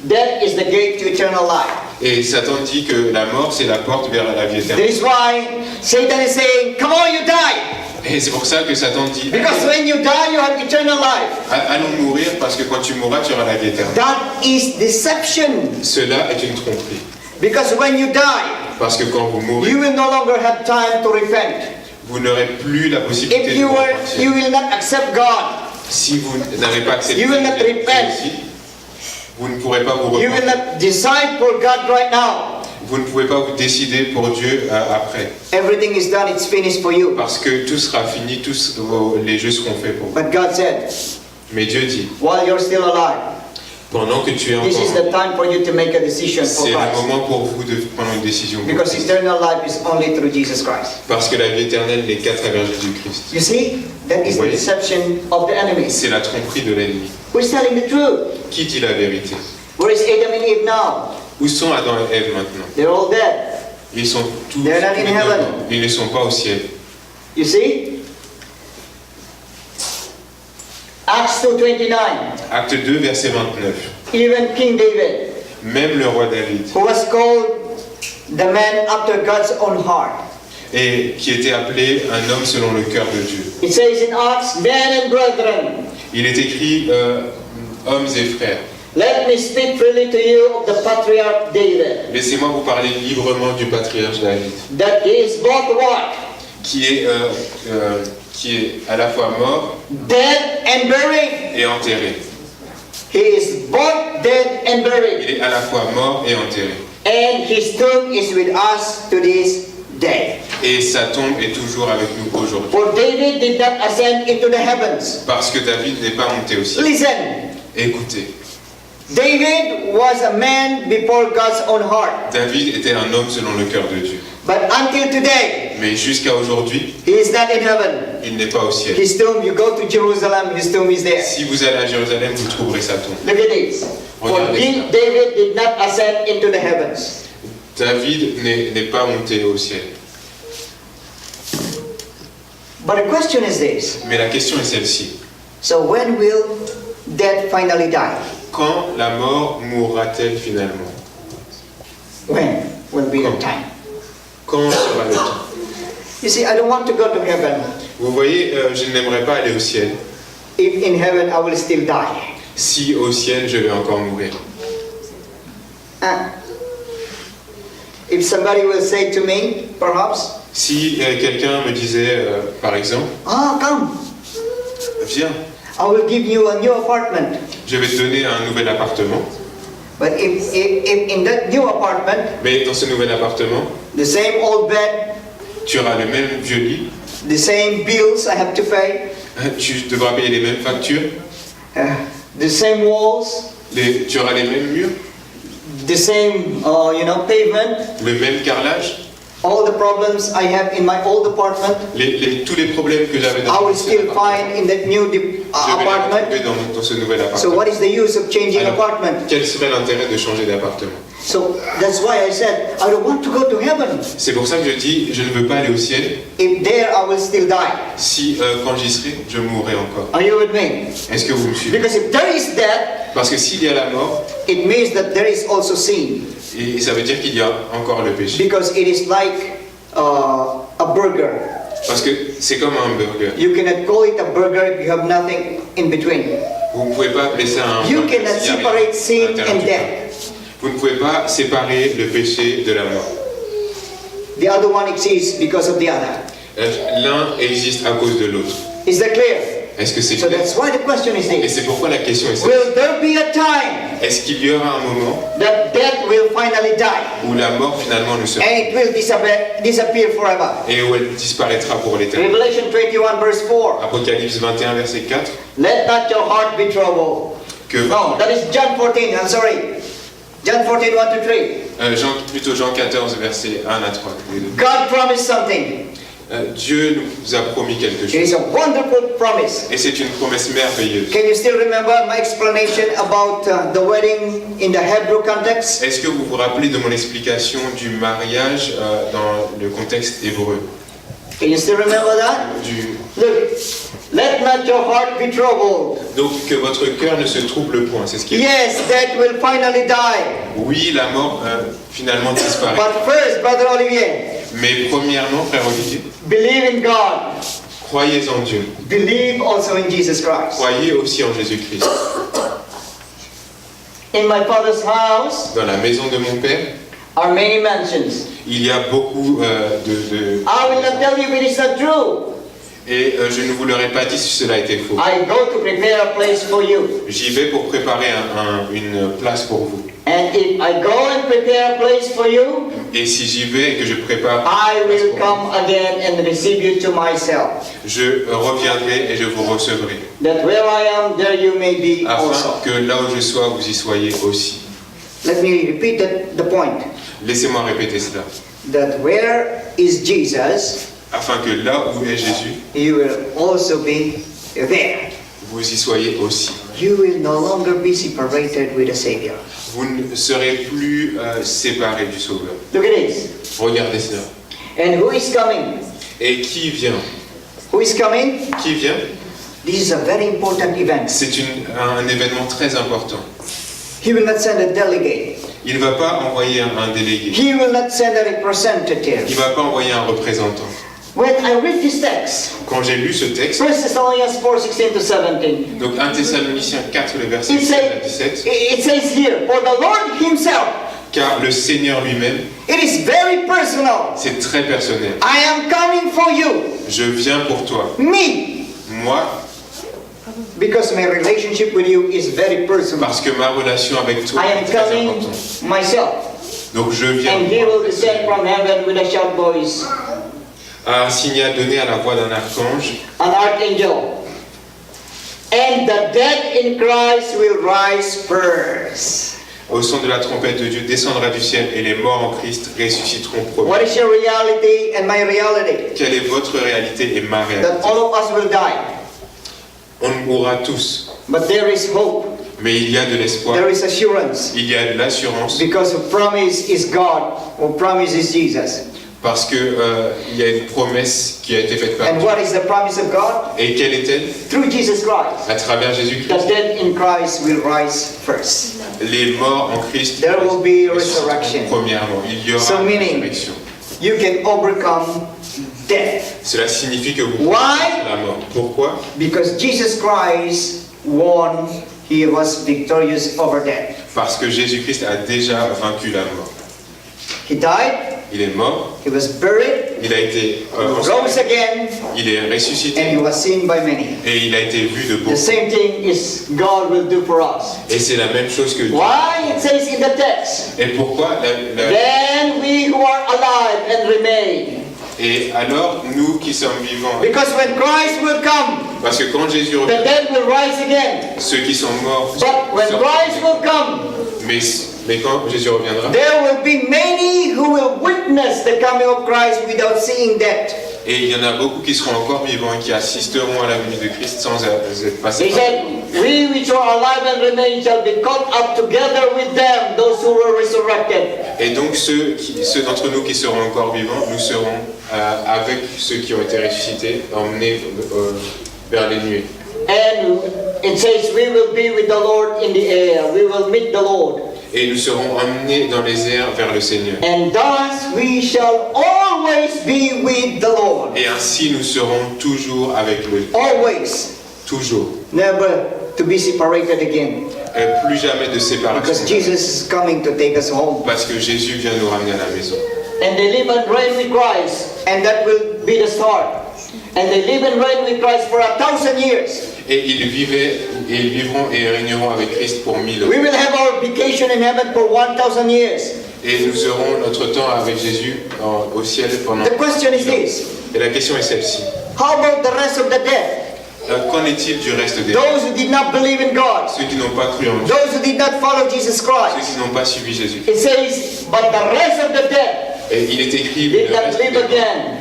Death is the gate to eternal life. Et Satan dit que la mort c'est la porte vers la vie éternelle. This is why Satan is saying, come on, you die. Et c'est pour ça que Satan dit Because when you die, you have eternal life. allons mourir parce que quand tu mourras tu auras la vie éternelle. That is deception. Cela est une tromperie. Because when you die, Parce que quand vous mourrez, you will no longer have time to repent. vous n'aurez plus la possibilité If de you vous repentir. will not accept God, Si vous n'avez pas accepté You will not Jésus, repent. vous ne pourrez pas vous you will repentir. not decide for God right now. Vous ne pouvez pas vous décider pour Dieu après. Everything is done, it's finished for you. Parce que tout sera fini, tous les jeux seront faits pour vous. But God said, Mais Dieu dit, while you're still alive, pendant que tu es this is encore the time for you to make a decision for c'est le Christ. moment pour vous de prendre une décision. pour Because Christ. eternal life is only through Jesus Christ. Parce que la vie éternelle n'est qu'à travers Jésus-Christ. You see, that is the Oui. deception of the enemy. C'est la tromperie de l'ennemi. Who's telling the truth? Qui dit la vérité? Where is Adam and Eve now? Où sont Adam et Ève maintenant? They're all dead. Ils sont tous They're not in tous les deux heaven. morts. Ils ne sont pas au ciel. You see? Acts 2:29. Acte 2, verset 29. Even King David, Même le roi David, who was called the man after God's own heart. et qui était appelé un homme selon le cœur de Dieu. It says in Acts, men and brethren, Il est écrit hommes et frères. let me speak freely to you of the patriarch David, Laissez-moi vous parler librement du patriarche David, that he is both what? qui est à la fois mort Dead and buried. et enterré. He is both dead and buried. Il est à la fois mort et enterré. And his tomb is with us to this day. Et sa tombe est toujours avec nous aujourd'hui. For David did not ascend into the heavens. Parce que David n'est pas monté au ciel. Listen, Écoutez, David was a man before God's own heart. David était un homme selon le cœur de Dieu. But until today, Mais jusqu'à aujourd'hui, he is not in heaven. il n'est pas au ciel. His tomb, you go to Jerusalem, his tomb is there. Si vous allez à Jérusalem, vous trouverez sa tombe. Look at this. For Regardez cela. David did not ascend into the heavens. David n'est pas monté au ciel. But the question is this. Mais la question est celle-ci. So when will death finally die? Quand la mort mourra-t-elle finalement? When will be the time? Quand sera le temps? You see, I don't want to go to heaven Vous voyez, je n'aimerais pas aller au ciel if in heaven I will still die. si au ciel je vais encore mourir. If somebody will say to me, perhaps, Si quelqu'un me disait, par exemple, come, viens, I will give you a new apartment. je vais te donner un nouvel appartement, But if in that new apartment, mais dans ce nouvel appartement, the same old bed, tu auras le même vieux lit, the same bills I have to pay, tu devras payer les mêmes factures, the same walls, tu auras les mêmes murs, the same, pavement, le même carrelage, all the problems I have in my old apartment, tous les problèmes que j'avais I dans will mon ancien still appartement, find in that new je vais les apartment. retrouver dans ce nouvel So appartement. what is the use of changing Alors, apartment? quel serait l'intérêt de changer d'appartement? So that's why I said I don't want to go to heaven. C'est pour ça que je dis, je ne veux pas aller au ciel If there I will still die. si quand j'y serai, je mourrai encore. Are you with me? Est-ce que vous me suivez? Because if there is death, Parce que s'il y a la mort, it means that there is also sin. et ça veut dire qu'il y a encore le péché. Because it is like a burger. Parce que c'est comme un burger. You cannot call it a burger if you have nothing in between. Vous ne pouvez pas appeler ça un You burger cannot s'il y a rien separate à sin l'intérieur and du pain. death. Vous ne pouvez pas séparer le péché de la mort. The other one exists because of the other. L'un existe à cause de l'autre. Is that clear? Est-ce que c'est So clair? that's why the question is Et this. c'est pourquoi la question est celle-ci. Will there be a time Est-ce qu'il y aura un moment that death will finally die où la mort finalement ne sera and it will disappear forever? et où elle disparaîtra pour l'éternité? Revelation 21 verse 4. Apocalypse 21 verset 4. Let not your heart be troubled. Que No, that is John 14, I'm sorry. John 14, 1 to 3. plutôt Jean 14 verset 1 à 3. les deux. God promised something. Dieu nous a promis quelque It chose. is a wonderful promise. Et c'est une promesse merveilleuse. Can you still remember my explanation about the wedding in the Hebrew context? Est-ce que vous vous rappelez de mon explication du mariage dans le contexte hébreu? Can you still remember that? Look, let not your heart be troubled. Donc que votre cœur ne se trouble point, c'est ce qui est. Yes, death will finally die. Oui, la mort finalement disparaît. But first, Brother Olivier, Mais premièrement, frère Olivier, believe in God. croyez en Dieu. Believe also in Jesus Christ. Croyez aussi en Jésus-Christ. In my Father's house Dans la maison de mon Père, are many mansions. il y a beaucoup de... I will not tell you if it is not true. Et je ne vous l'aurais pas dit si cela était faux. I go to prepare a place for you. J'y vais pour préparer une place pour vous. And if I go and prepare a place for you, Et si j'y vais et que je prépare I une place will pour come again and receive you to myself. vous, je reviendrai et je vous recevrai. That where I am, there you may be Afin also. que là où je sois, vous y soyez aussi. Let me repeat the point. Laissez-moi répéter cela. That where is Jesus, Afin que là où est Jésus, you will also be there. vous y soyez aussi. You will no longer be separated with the Savior. Vous ne serez plus séparés du Sauveur. Look at this. Regardez cela. And who is coming? Et qui vient? Who is coming? Qui vient? This is a very important event. C'est un événement très important. He will not send a delegate. Il ne va pas envoyer un délégué. He will not send a Il ne representative. va pas envoyer un représentant. When I read this text, Quand j'ai lu ce texte, 1 Thessalonians 4, 16 to 17, donc 1 Thessaloniciens 4, le verset it 16 à 17, says here, for the Lord himself, car le Seigneur lui-même, it is very personal. c'est très personnel. I am coming for you, Je viens pour toi. me, Moi, because my relationship with you is very personal. parce que ma relation avec toi I est am très coming importante. myself, Donc je viens and he will descend from heaven with a shout voice, à un signal donné à la voix d'un archange, an archangel, and the dead in Christ will rise first. au son de la trompette de Dieu descendra du ciel et les morts en Christ ressusciteront What premiers. is your reality and my reality? Quelle est votre réalité et ma réalité? That all of us will die, On mourra tous, but there is hope. Mais il y a de l'espoir, There is assurance. il y a de l'assurance, Because the promise is God, or promise is Jesus. parce que il y a une promesse qui a été faite par And Dieu. what is the promise of God? Et quelle est-elle? Through Jesus Christ. À travers Jésus-Christ. The dead in Christ will rise first. Les morts en Christ There will be a ressusciteront resurrection. premièrement. Il y aura So une meaning- résurrection. You can overcome death. Cela signifie que vous Why? pouvez la mort. Pourquoi? Because Jesus Christ won, he was victorious over death. Parce que Jésus-Christ a déjà vaincu la mort. He died, Il est mort, he was buried, il a été rose again, il est and he ressuscité was seen by many. et il a été vu de The beaucoup. same thing is God will do for us. Et c'est la même chose que Dieu. Why? It says in the text. Et pourquoi Then we who are alive and remain. Et alors, nous qui sommes vivants, Because when Christ will come, parce que quand Jésus the revient, dead will rise again. ceux qui sont morts, But when sortent. Christ will come, mais quand Jésus reviendra, there will be many who will witness the coming of Christ without seeing death. et il y en a beaucoup qui seront encore vivants et qui assisteront à la venue de Christ sans être passés He par said, we which are alive and remain shall be caught up together with them, those who were resurrected. Et donc ceux d'entre nous qui seront encore vivants, nous serons avec ceux qui ont été ressuscités, emmenés vers les nuées. And it says, we will be with the Lord in the air. We will meet the Lord. Et nous serons emmenés dans les airs vers le Seigneur. And thus we shall always be with the Lord. Et ainsi nous serons toujours avec lui. Always. Toujours. Never to be separated again. Plus jamais de séparation. Because Jesus is coming to take us home. Parce que Jésus vient nous ramener à la maison. And they live and reign with Christ. And that will be the start. And they live and reign with Christ for 1,000 years. Et ils vivront et régneront avec Christ pour 1000 ans. We will have our vacation in heaven for 1,000 years. Et nous aurons notre temps avec Jésus au ciel pendant The question is 1000 ans. this. Et la question est celle-ci. How about the rest of the dead? Qu'en est-il du reste des Those who did not believe in God. ceux qui n'ont pas cru en Dieu, Those who did not follow Jesus ceux Christ. qui n'ont pas suivi Jésus? It says, but the rest of the dead Et il est écrit did le not reste des live morts again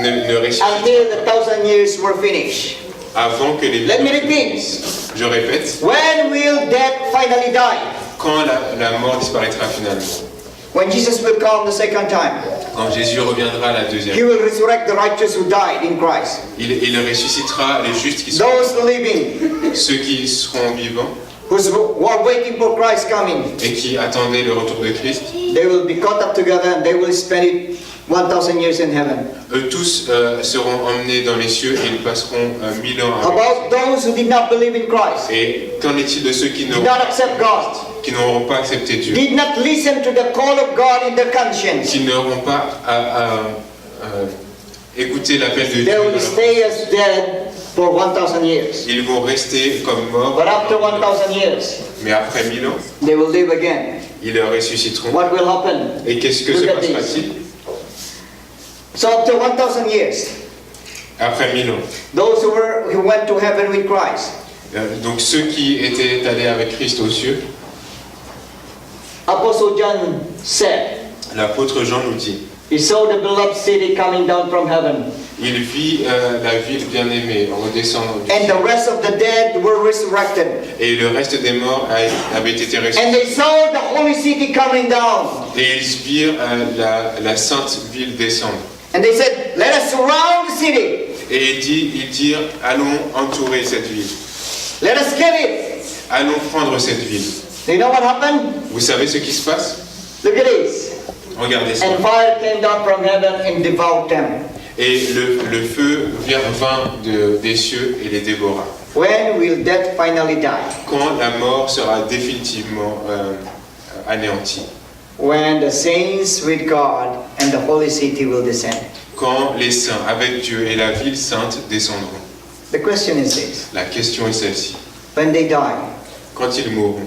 ne ressuscite until the 1,000 years were finished. avant que les Let me 1000 ans repeat. finissent. Je répète, When will death finally die? quand la mort disparaîtra finalement, When Jesus will come the second time. quand Jésus reviendra la deuxième, He will resurrect the righteous who died in Christ. il ressuscitera les justes qui sont Those living, ceux qui seront vivants who are waiting for Christ coming, et qui attendaient le retour de Christ. they will be caught up together and they will spend it 1,000 years in heaven. Eux tous seront emmenés dans les cieux et ils passeront 1000 ans avec. About those who did not believe in Christ, Et qu'en est-il de ceux qui did not accept God, n'auront pas accepté Dieu, did not listen to the call of God in their conscience? qui n'auront pas écouté l'appel de Dieu They dans will leur stay as dead for 1,000 years. Ils vont rester comme morts, But after 1,000 years, mais après 1000 ans, they will live again. ils ressusciteront. What will happen? Et qu'est-ce que se Look at this. passera-t-il So after 1,000 years, après 1000 ans? those who went to heaven with Christ, Donc ceux qui étaient allés avec Christ aux cieux, Apostle John said, l'apôtre Jean nous dit, he saw the beloved city coming down from heaven, il vit la ville bien-aimée en redescendant du and ciel. the rest of the dead were resurrected. Et le reste des morts avait été And ressuscité. they saw the holy city coming down. Et ils virent la sainte ville descendre. And they said, let us surround the city. Et ils dirent, allons entourer cette ville. Let us get it. Allons prendre cette ville. Do you know what happened? Vous savez ce qui se passe? Look at this. Regardez ça. And fire came down from heaven and devoured them. Et le feu vint des cieux et les dévora. When will death finally die? Quand la mort sera définitivement anéantie. When the saints with God and the holy city will descend. Quand les saints avec Dieu et la ville sainte descendront. The question is this. La question est celle-ci. When they die, Quand ils mourront,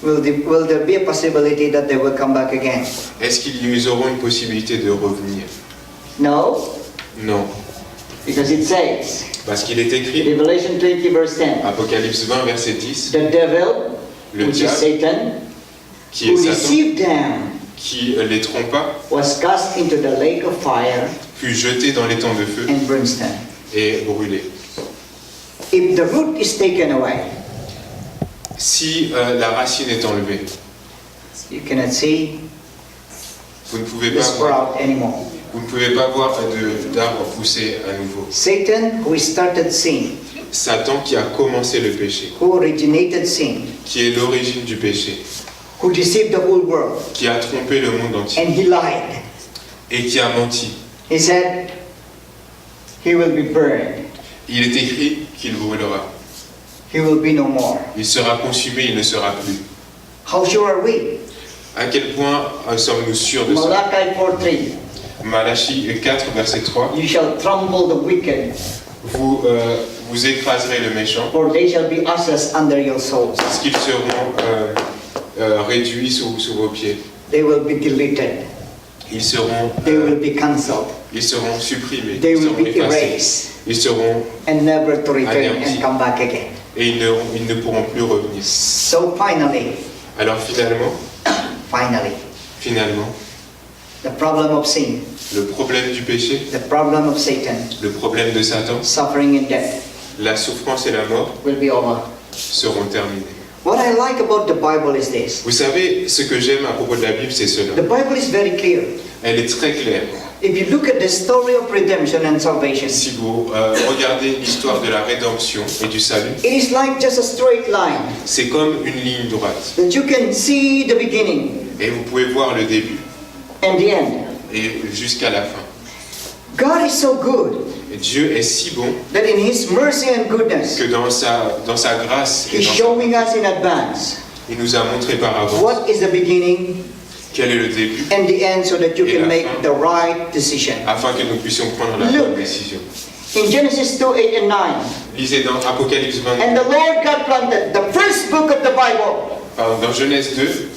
will there be a possibility that they will come back again? est-ce qu'ils auront une possibilité de revenir? No, Non. because it says, Parce qu'il est écrit, Revelation 20 verse 10, Apocalypse 20, verset 10, the devil, le which is diable, Satan, qui who est Satan, deceived them, qui les trompa, was cast into the lake of fire fut jeté dans l'étang de feu and brimstone. et brûlé. If the root is taken away, si la racine est enlevée, you cannot see vous ne pouvez the pas voir, sprout anymore. vous ne pouvez pas voir d'arbre pousser à nouveau. Satan, who started sin, Satan qui a commencé le péché, who originated sin, qui est l'origine du péché, who deceived the whole world, qui a trompé le monde entier and he lied. et qui a menti. He said he will be burned. Il est écrit qu'il brûlera. He will be no more. Il sera consumé, il ne sera plus. How sure are we? À quel point sommes-nous sûrs de ça? Malachi 4:3. Malachie 4, verset 3. You shall trample the wicked, Vous écraserez le méchant, for they shall be ashes under your soles. parce qu'ils seront réduits sous vos pieds. They will be deleted. Ils seront supprimés, They ils will seront be effacés. erased Ils seront and never to return Anéantis. and come back again. et ils ne pourront plus revenir. So finally, Alors finalement, the problem of sin, le problème du péché, the problem of Satan, le problème de Satan, suffering and death la souffrance et la mort will be over. seront terminées. What I like about the Bible is this. Vous savez, ce que j'aime à propos de la Bible, c'est cela. The Bible is very clear. Elle est très claire. If you look at the story of redemption and salvation, Si vous regardez l'histoire de la rédemption et du salut, it is like just a straight line c'est comme une ligne droite. that you can see the beginning Et vous pouvez voir le début and the end. et jusqu'à la fin. God is so good Et Dieu est si bon that in His mercy and goodness, que dans sa grâce, et He's dans showing us in advance il nous a montré par avance what is the beginning quel est le début, and the end so that you Et can la make fin. the right decision. afin que nous puissions prendre la Look. bonne décision. In Genesis 2:8 and 9, Lisez dans Apocalypse 20, and the Lord God planted the first book of the Bible, dans Genèse 2,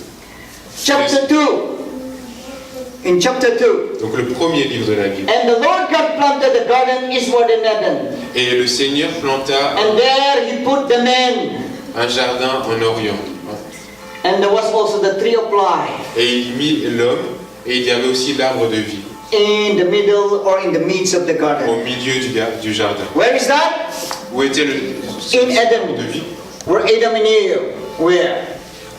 chapter 2. In chapter 2, donc le premier livre de la Bible. and the Lord God planted the garden eastward in Eden, Et le Seigneur planta and there He put the man, un jardin en Orient. and there was also the tree of life Et il mit l'homme, et il y avait aussi l'arbre de vie in the middle or in the midst of the au garden. milieu du jardin. Where is that? Où était In Eden. l'arbre de vie? Where Adam and Eve were.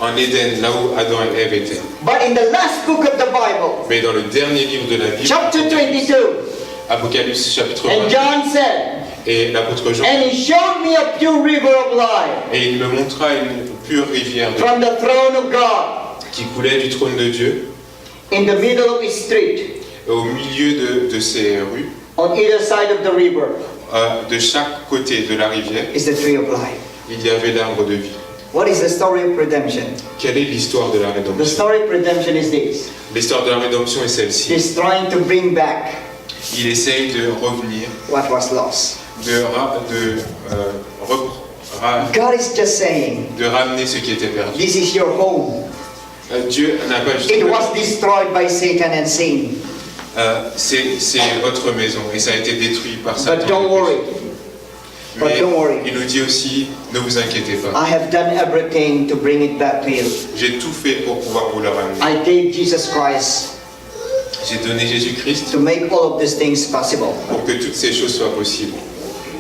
En Éden, là où Adam et Ève étaient. But in the last book of the Bible, Mais dans le dernier livre de la Bible, chapter 22, Apocalypse chapitre and 20, John said, et l'apôtre Jean, and He showed me a pure river of life et il me montra une pure rivière from the throne of God qui coulait du trône de Dieu, in the middle of His street, au milieu de ces rues, on either side of the river de chaque côté de la rivière, is the tree of life. il y avait l'arbre de vie. What is the story of redemption? Quelle est l'histoire de la The rédemption? story of redemption is this. L'histoire de la rédemption est celle-ci. He's trying to bring back Il essaye de revenir, what was lost. God is just saying, de ramener ce qui était perdu. this is your home. Dieu n'a pas juste... It was destroyed by Satan and sin. c'est votre maison et ça a été détruit par But Satan. don't worry. But Mais don't worry. il nous dit aussi, ne vous inquiétez pas. I have done everything to bring it back to you. J'ai tout fait pour pouvoir vous le ramener. I gave Jesus Christ J'ai donné Jésus-Christ to make all of these things possible. pour que toutes ces choses soient possibles.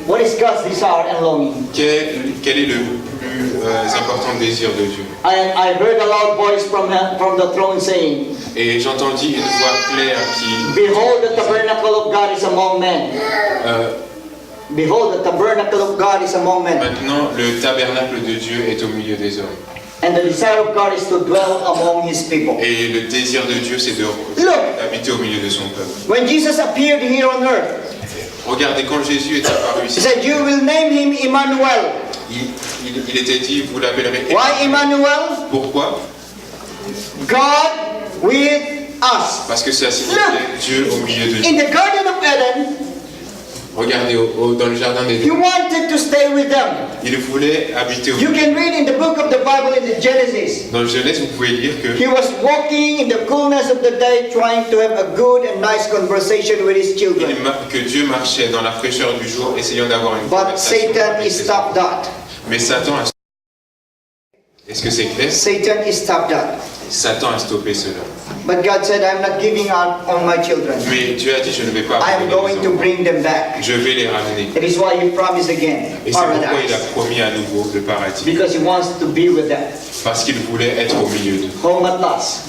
What is God's desire and longing? Quel est le plus important désir de Dieu? I heard a loud voice from the throne saying, Et j'entendis une voix claire qui... behold, the tabernacle of God is among men. Behold, the tabernacle of God is among men. Maintenant, le tabernacle de Dieu est au milieu des hommes. And the desire of God is to dwell among His people. Et le désir de Dieu, c'est d'habiter au milieu de son peuple. When Jesus appeared here on earth, Regardez, quand Jésus est apparu He ici, said, you will name Him Emmanuel. il était dit, vous l'appellerez. Why Emmanuel? Pourquoi? God with us. Parce que ça signifie Dieu au milieu de nous. In the Garden of Eden, Regardez, dans le jardin He d'Éden, wanted to stay with them. il voulait habiter au You milieu. can read in the book of the Bible in the Genesis. Dans le Genèse, vous pouvez lire que He was walking in the coolness of the day, trying to have a good and nice conversation with his children. que Dieu marchait dans la fraîcheur du jour, essayant d'avoir une But conversation Satan avec is ses stopped that. Mais Satan a... Est-ce que c'est clair? Satan is stopped that. Satan a stoppé cela. But God said, I'm not giving up on my children. Mais Dieu a dit, je ne vais pas I am abandonner going mes to enfants. bring them back. Je vais les ramener. It is why He promised again Et c'est pourquoi il a paradise. promis à nouveau le paradis. Because He wants to be with them. Parce qu'il voulait être au milieu d'eux. Home at last.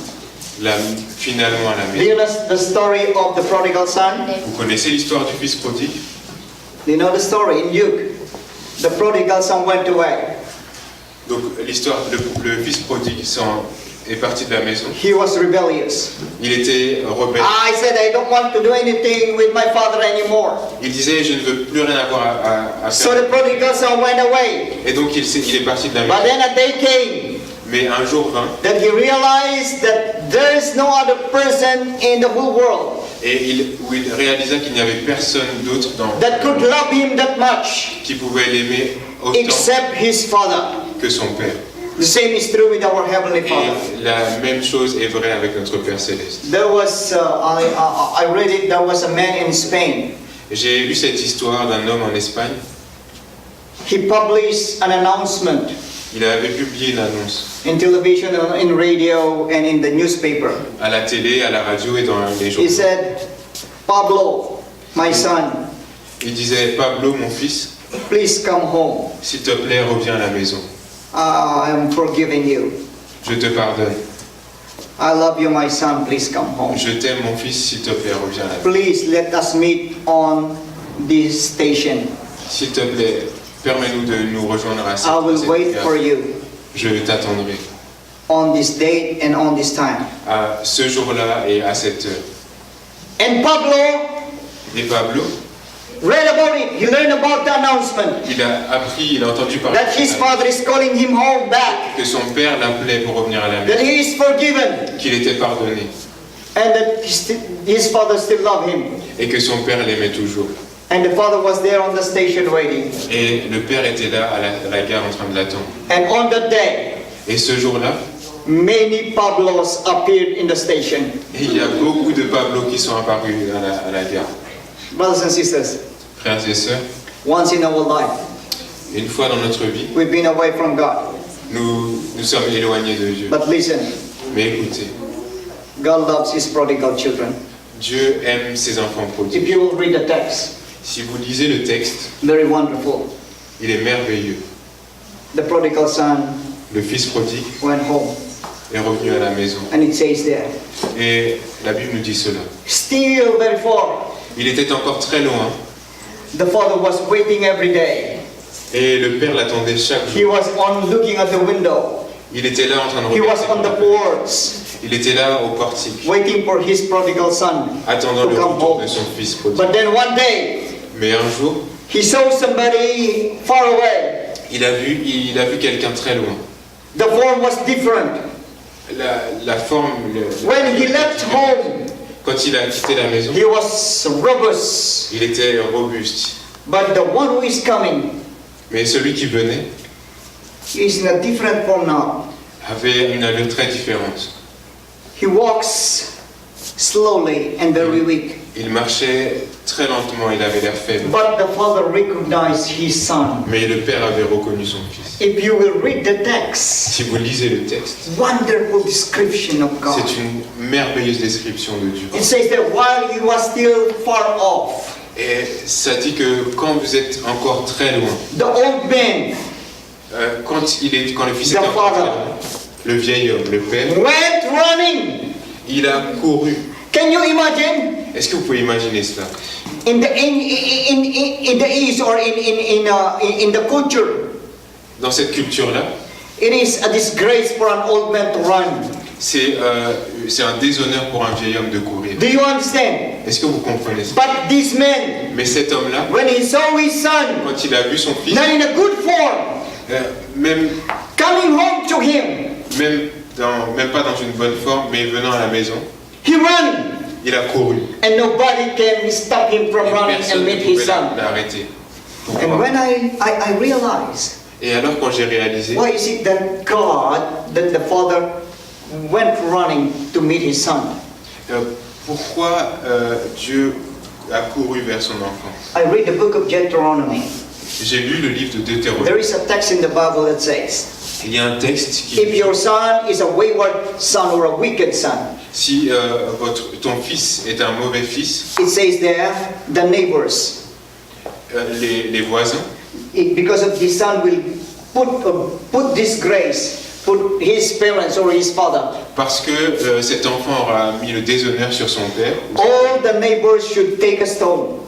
Finalement à la Do maison. you know the story of the prodigal son? Vous connaissez l'histoire du fils prodigue? Do you know the story in Luke? The prodigal son went away. Donc l'histoire, le fils prodigue est parti de la maison. He was rebellious. Il était rebelle. I said, I don't want to do anything with my father anymore. Il disait, je ne veux plus rien avoir à So faire. the prodigal son went away. Et donc il est parti de la But maison. then a day came Mais un jour vint, that he realized that there is no other person in the whole world où il réalisa qu'il n'y avait personne d'autre that could love him that much qui pouvait l'aimer autant except his father. que son père. The same is true with our Heavenly Father. Et la même chose est vraie avec notre Père Céleste. There was, I read it, there was a man in Spain. J'ai lu cette histoire d'un homme en Espagne. He published an announcement Il avait publié une annonce in television, in radio, and in the newspaper. à la télé, à la radio et dans les He journaux. said, Pablo, my son, Il disait, Pablo, mon fils, please come home. s'il te plaît, reviens à la maison. I am forgiving you. Je te pardonne. I love you, my son, please come home. Je t'aime, mon fils, s'il te plaît, reviens à la maison. Please let us meet on this station. S'il te plaît, permets-nous de nous rejoindre à I will cette wait gare. for you Je t'attendrai on this date and on this time. à ce jour-là et à cette heure. And Pablo Et Pablo, read about it. He learned about the announcement il a entendu parler that his father is calling him home back, que son père l'appelait pour revenir à la that maison, he is forgiven, qu'il était pardonné and that his father still loved him. et que son père l'aimait toujours. And the father was there on the station waiting. Et le père était là à la gare en train de l'attendre. And on that day, Et ce jour-là, many Pablos appeared in the station. il y a beaucoup de Pablo qui sont apparus à la gare. Brothers and sisters, Frères et sœurs, once in our life, une fois dans notre vie, we've been away from God. nous sommes éloignés de Dieu. But listen, Mais écoutez, God loves his prodigal children. Dieu aime ses enfants If prodigues. you will read the text, Si vous lisez le texte, very wonderful. il est merveilleux. The prodigal son Le fils prodigue went home, est revenu à la maison. and it says there, Et la Bible nous dit cela. still very far. Il était encore très loin The father was waiting every day. et le père l'attendait chaque He jour. was on looking at the window. Il était là en train de He was regarder. on the porch, Il était là au portique, waiting for his prodigal son attendant to le come retour home. de son fils prodigue. But then one day, Mais un jour, he saw somebody far away. il a vu quelqu'un très loin. The form was different. La forme, When he left home, quand il a quitté la maison, he was robust. il était robuste. But the one who is coming Mais celui qui venait is in a different form now. avait une allure très différente. He walks slowly and very weak. Il marchait très lentement, il avait l'air faible. But the father recognized his son. Mais le père avait reconnu son fils. If you will read the text, Si vous lisez le texte, wonderful description of God. c'est une merveilleuse description de Dieu. It says that while he was still far off, Et ça dit que quand vous êtes encore très loin, the old man quand le fils The était encore très father. loin, le vieil homme, le père, went running. il a couru. Can you imagine? Est-ce que vous pouvez imaginer cela? In the East or in the culture, Dans cette culture-là, it is a disgrace for an old man to run. c'est un déshonneur pour un vieil homme de courir. Do you understand? Est-ce que vous comprenez ça? But this man, Mais cet homme-là, when he saw his son, quand il a vu son fils, not in a good form, même coming home to him, même pas dans une bonne forme, mais venant à la maison, he ran, il a couru. and nobody can stop him from Et running personne and ne meet his pouvait son. l'arrêter. And Pourquoi? when I realized, Et alors quand j'ai réalisé, why is it that that the father went running to meet his son? pourquoi Dieu a couru vers son enfant? I read the book of Deuteronomy. J'ai lu le livre de Deutéronome. There is a text in the Bible that says, Il y a un texte qui If dit, your son is a wayward son or a wicked son, si ton fils est un mauvais fils, it says there, the neighbors, les voisins, because of his son will put disgrace, put his parents or his father. parce que cet enfant aura mis le déshonneur sur son père, All the neighbors should take a stone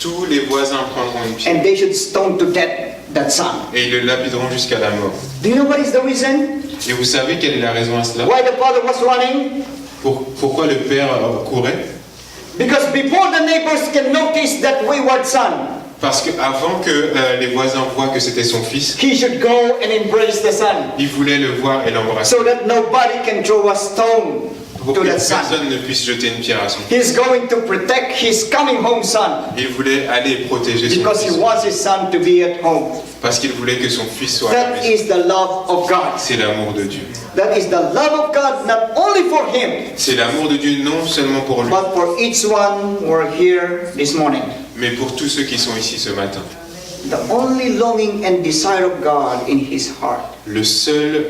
tous les voisins prendront une pierre and they should stone to death that son. et ils le lapideront jusqu'à la mort. Do you know what is the reason Et vous savez quelle est la raison à cela? why the father was running? Pourquoi le père courait? Because before the neighbors can notice that wayward son, Parce qu'avant que les voisins voient que c'était son fils, he should go and embrace the son ils voulaient le voir et l'embrasser so that nobody can throw a stone pour to que that son. personne ne puisse jeter une pierre à son fils. He's going to protect his coming home son Il voulait aller protéger son because he fils wants his son to be at home. parce qu'il voulait que son fils soit à la That maison. is the love of God. C'est l'amour de Dieu. That is the love of God not only for him, C'est l'amour de Dieu non seulement pour lui, but for each one who are here this morning. mais pour tous ceux qui sont ici ce matin. The only longing and desire of God in his heart Le seul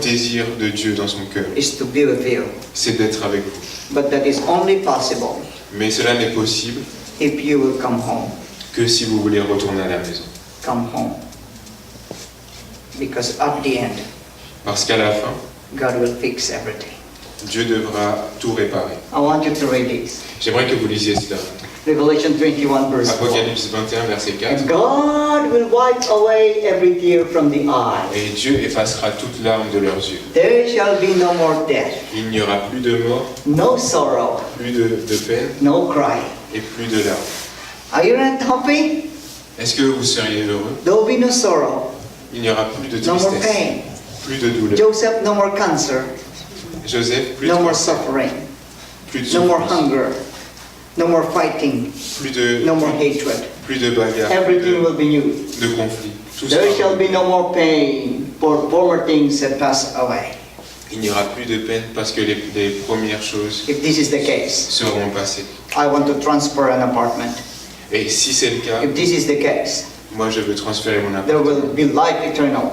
désir de Dieu dans son cœur, is to be with you. c'est d'être avec vous. But that is only possible Mais cela n'est possible if you will come home. que si vous voulez retourner à la maison. Come home. Because at the end, Parce qu'à la fin, God will fix everything. Dieu devra tout réparer. I want you to read this. J'aimerais que vous lisiez cela. Revelation 21 verse 4. Apocalypse 21, verset 4. And God will wipe away every tear from the eye. Et Dieu effacera toute larme de leurs yeux. There shall be no more death, Il n'y aura plus de mort, no sorrow, plus de peine no cry. et plus de larmes. Are you not happy? Est-ce que vous seriez heureux? There will be no sorrow, Il n'y aura plus de no more tristesse, pain. plus de douleur. Joseph, no more cancer, Joseph, plus de no more cancer, suffering, plus de no more souffrance, hunger, no more fighting, no more hatred. plus de bagarres, Everything will be new. de conflits. Tout There sera shall nouveau. be no more pain, for former things have passed away. Il n'y aura plus de peine parce que les premières choses If this is the case, seront passées. I want to transfer an apartment. Et si c'est le cas, If this is the case, moi je veux transférer mon there appartement. will be life eternal,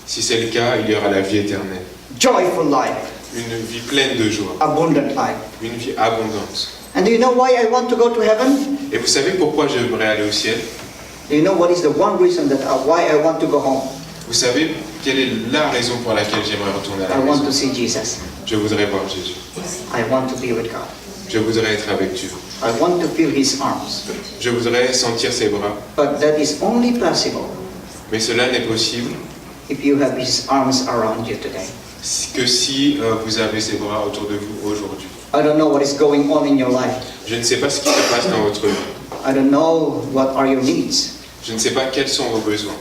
Si c'est le cas, il y aura la vie éternelle. joyful life, Une vie pleine de joie, abundant life. une vie abondante. And do you know why I want to go to heaven? Et vous savez pourquoi j'aimerais aller au ciel? Do you know what is the one reason that why I want to go home? Vous savez quelle est la raison pour laquelle j'aimerais retourner à la I want maison? to see Jesus. Je voudrais voir Jésus. I want to be with God. Je voudrais être avec Dieu. I want to feel His arms. Je voudrais sentir ses bras. But that is only possible Mais cela n'est possible if you have His arms around you today. que si vous avez ses bras autour de vous aujourd'hui. I don't know what is going on in your life. Je ne sais pas ce qui se passe dans votre vie. I don't know what are your needs. Je ne sais pas quels sont vos besoins.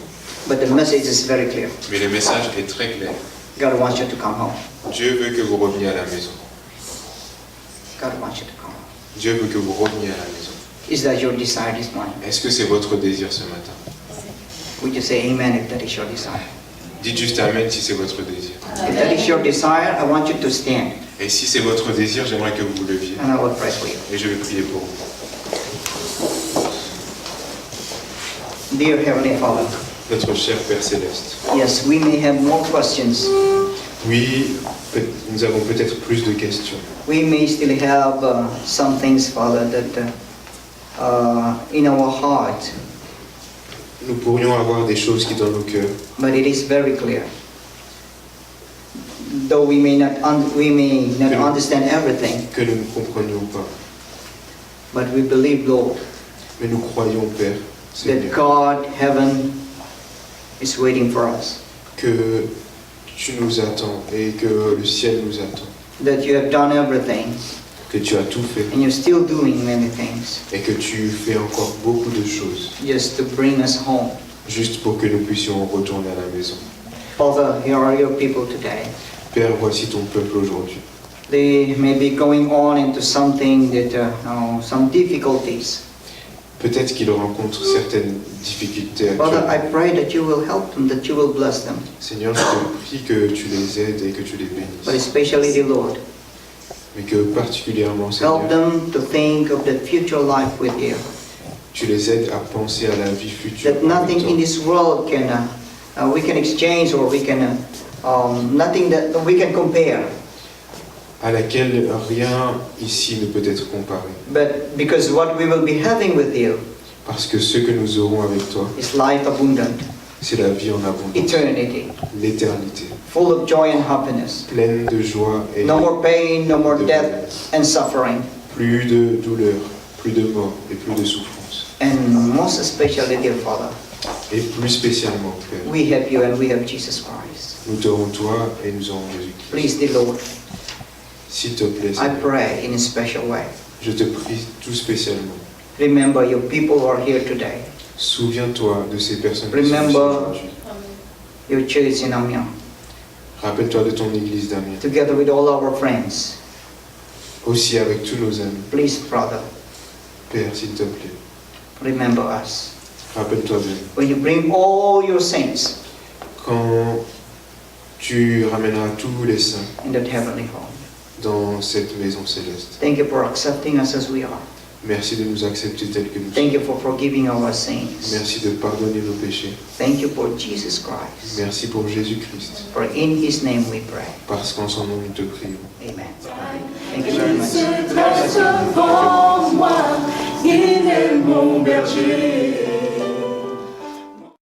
But the message is very clear. Mais le message est très clair. God wants you to come home. Dieu veut que vous reveniez à la maison. God wants you to come home. Dieu veut que vous reveniez à la maison. Is that your desire this morning? Est-ce que c'est votre désir ce matin? Would you say amen if that is your desire? Dites juste Amen si c'est votre désir. If that is your desire, I want you to stand Et si c'est votre désir, j'aimerais que vous vous leviez. and I will pray for you. Et je vais prier pour vous. Dear Heavenly Father, Notre cher Père Céleste. yes, we may have more questions. Oui, nous avons peut-être plus de questions. We may still have some things, Father, that in our heart, Nous pourrions avoir des choses qui dans nos cœurs, but it is very clear. Though we may not understand everything, que nous ne comprenions pas. but we believe, Lord, Mais nous croyons, Père, that Seigneur, God, heaven, is waiting for us. que tu nous attends et que le ciel nous attend. That you have done everything, Que tu as tout fait and you're still doing many things, et que tu fais encore beaucoup de choses just to bring us home. juste pour que nous puissions retourner à la maison. Father, here are your people today. Père, voici ton peuple aujourd'hui. They may be going on into something that, some difficulties. Peut-être qu'ils rencontrent certaines difficultés Father, I actuelles. pray that you will help them, that you will bless them. Seigneur, je te prie que tu les aides et que tu les But bénisses. especially the Lord, Mais que particulièrement, help Seigneur, them to think of the future life with you. tu les aides à penser à la vie future. That nothing avec toi. in this world can, we can exchange or we can nothing that we can compare. à laquelle rien ici ne peut être comparé. But because what we will be having with you Parce que ce que nous aurons avec toi, is life abundant, c'est la vie en abondance, eternity, l'éternité, full of joy and happiness. pleine de joie et No more pain, no more death and suffering. plus de douleur, plus de mort et plus de souffrance. And most especially, dear Father, Et plus spécialement, Père, we have you and we have Jesus Christ. nous aurons toi et nous aurons Jésus-Christ. Please, dear Lord, S'il te plaît, I Seigneur, pray in a special way. je te prie tout spécialement. Remember your people who are here today. Souviens-toi de ces personnes qui sont ici Remember aujourd'hui. your church in Amiens, Rappelle-toi de ton église d'Amiens. together with all our friends. Aussi avec tous nos amis. Please, brother, Père, s'il te plaît, remember us. rappelle-toi de nous. When you bring all your saints Quand tu ramèneras tous les saints in that heavenly home. dans cette maison céleste. Thank you for accepting us as we are. Merci de nous accepter tels que nous sommes. Thank you for forgiving our sins. Merci de pardonner nos péchés. Thank you for Jesus Christ. Merci pour Jésus-Christ. For in His name we pray. Parce qu'en son nom nous te prions. Amen. Thank you very much. Se dresse devant moi, il est mon berger.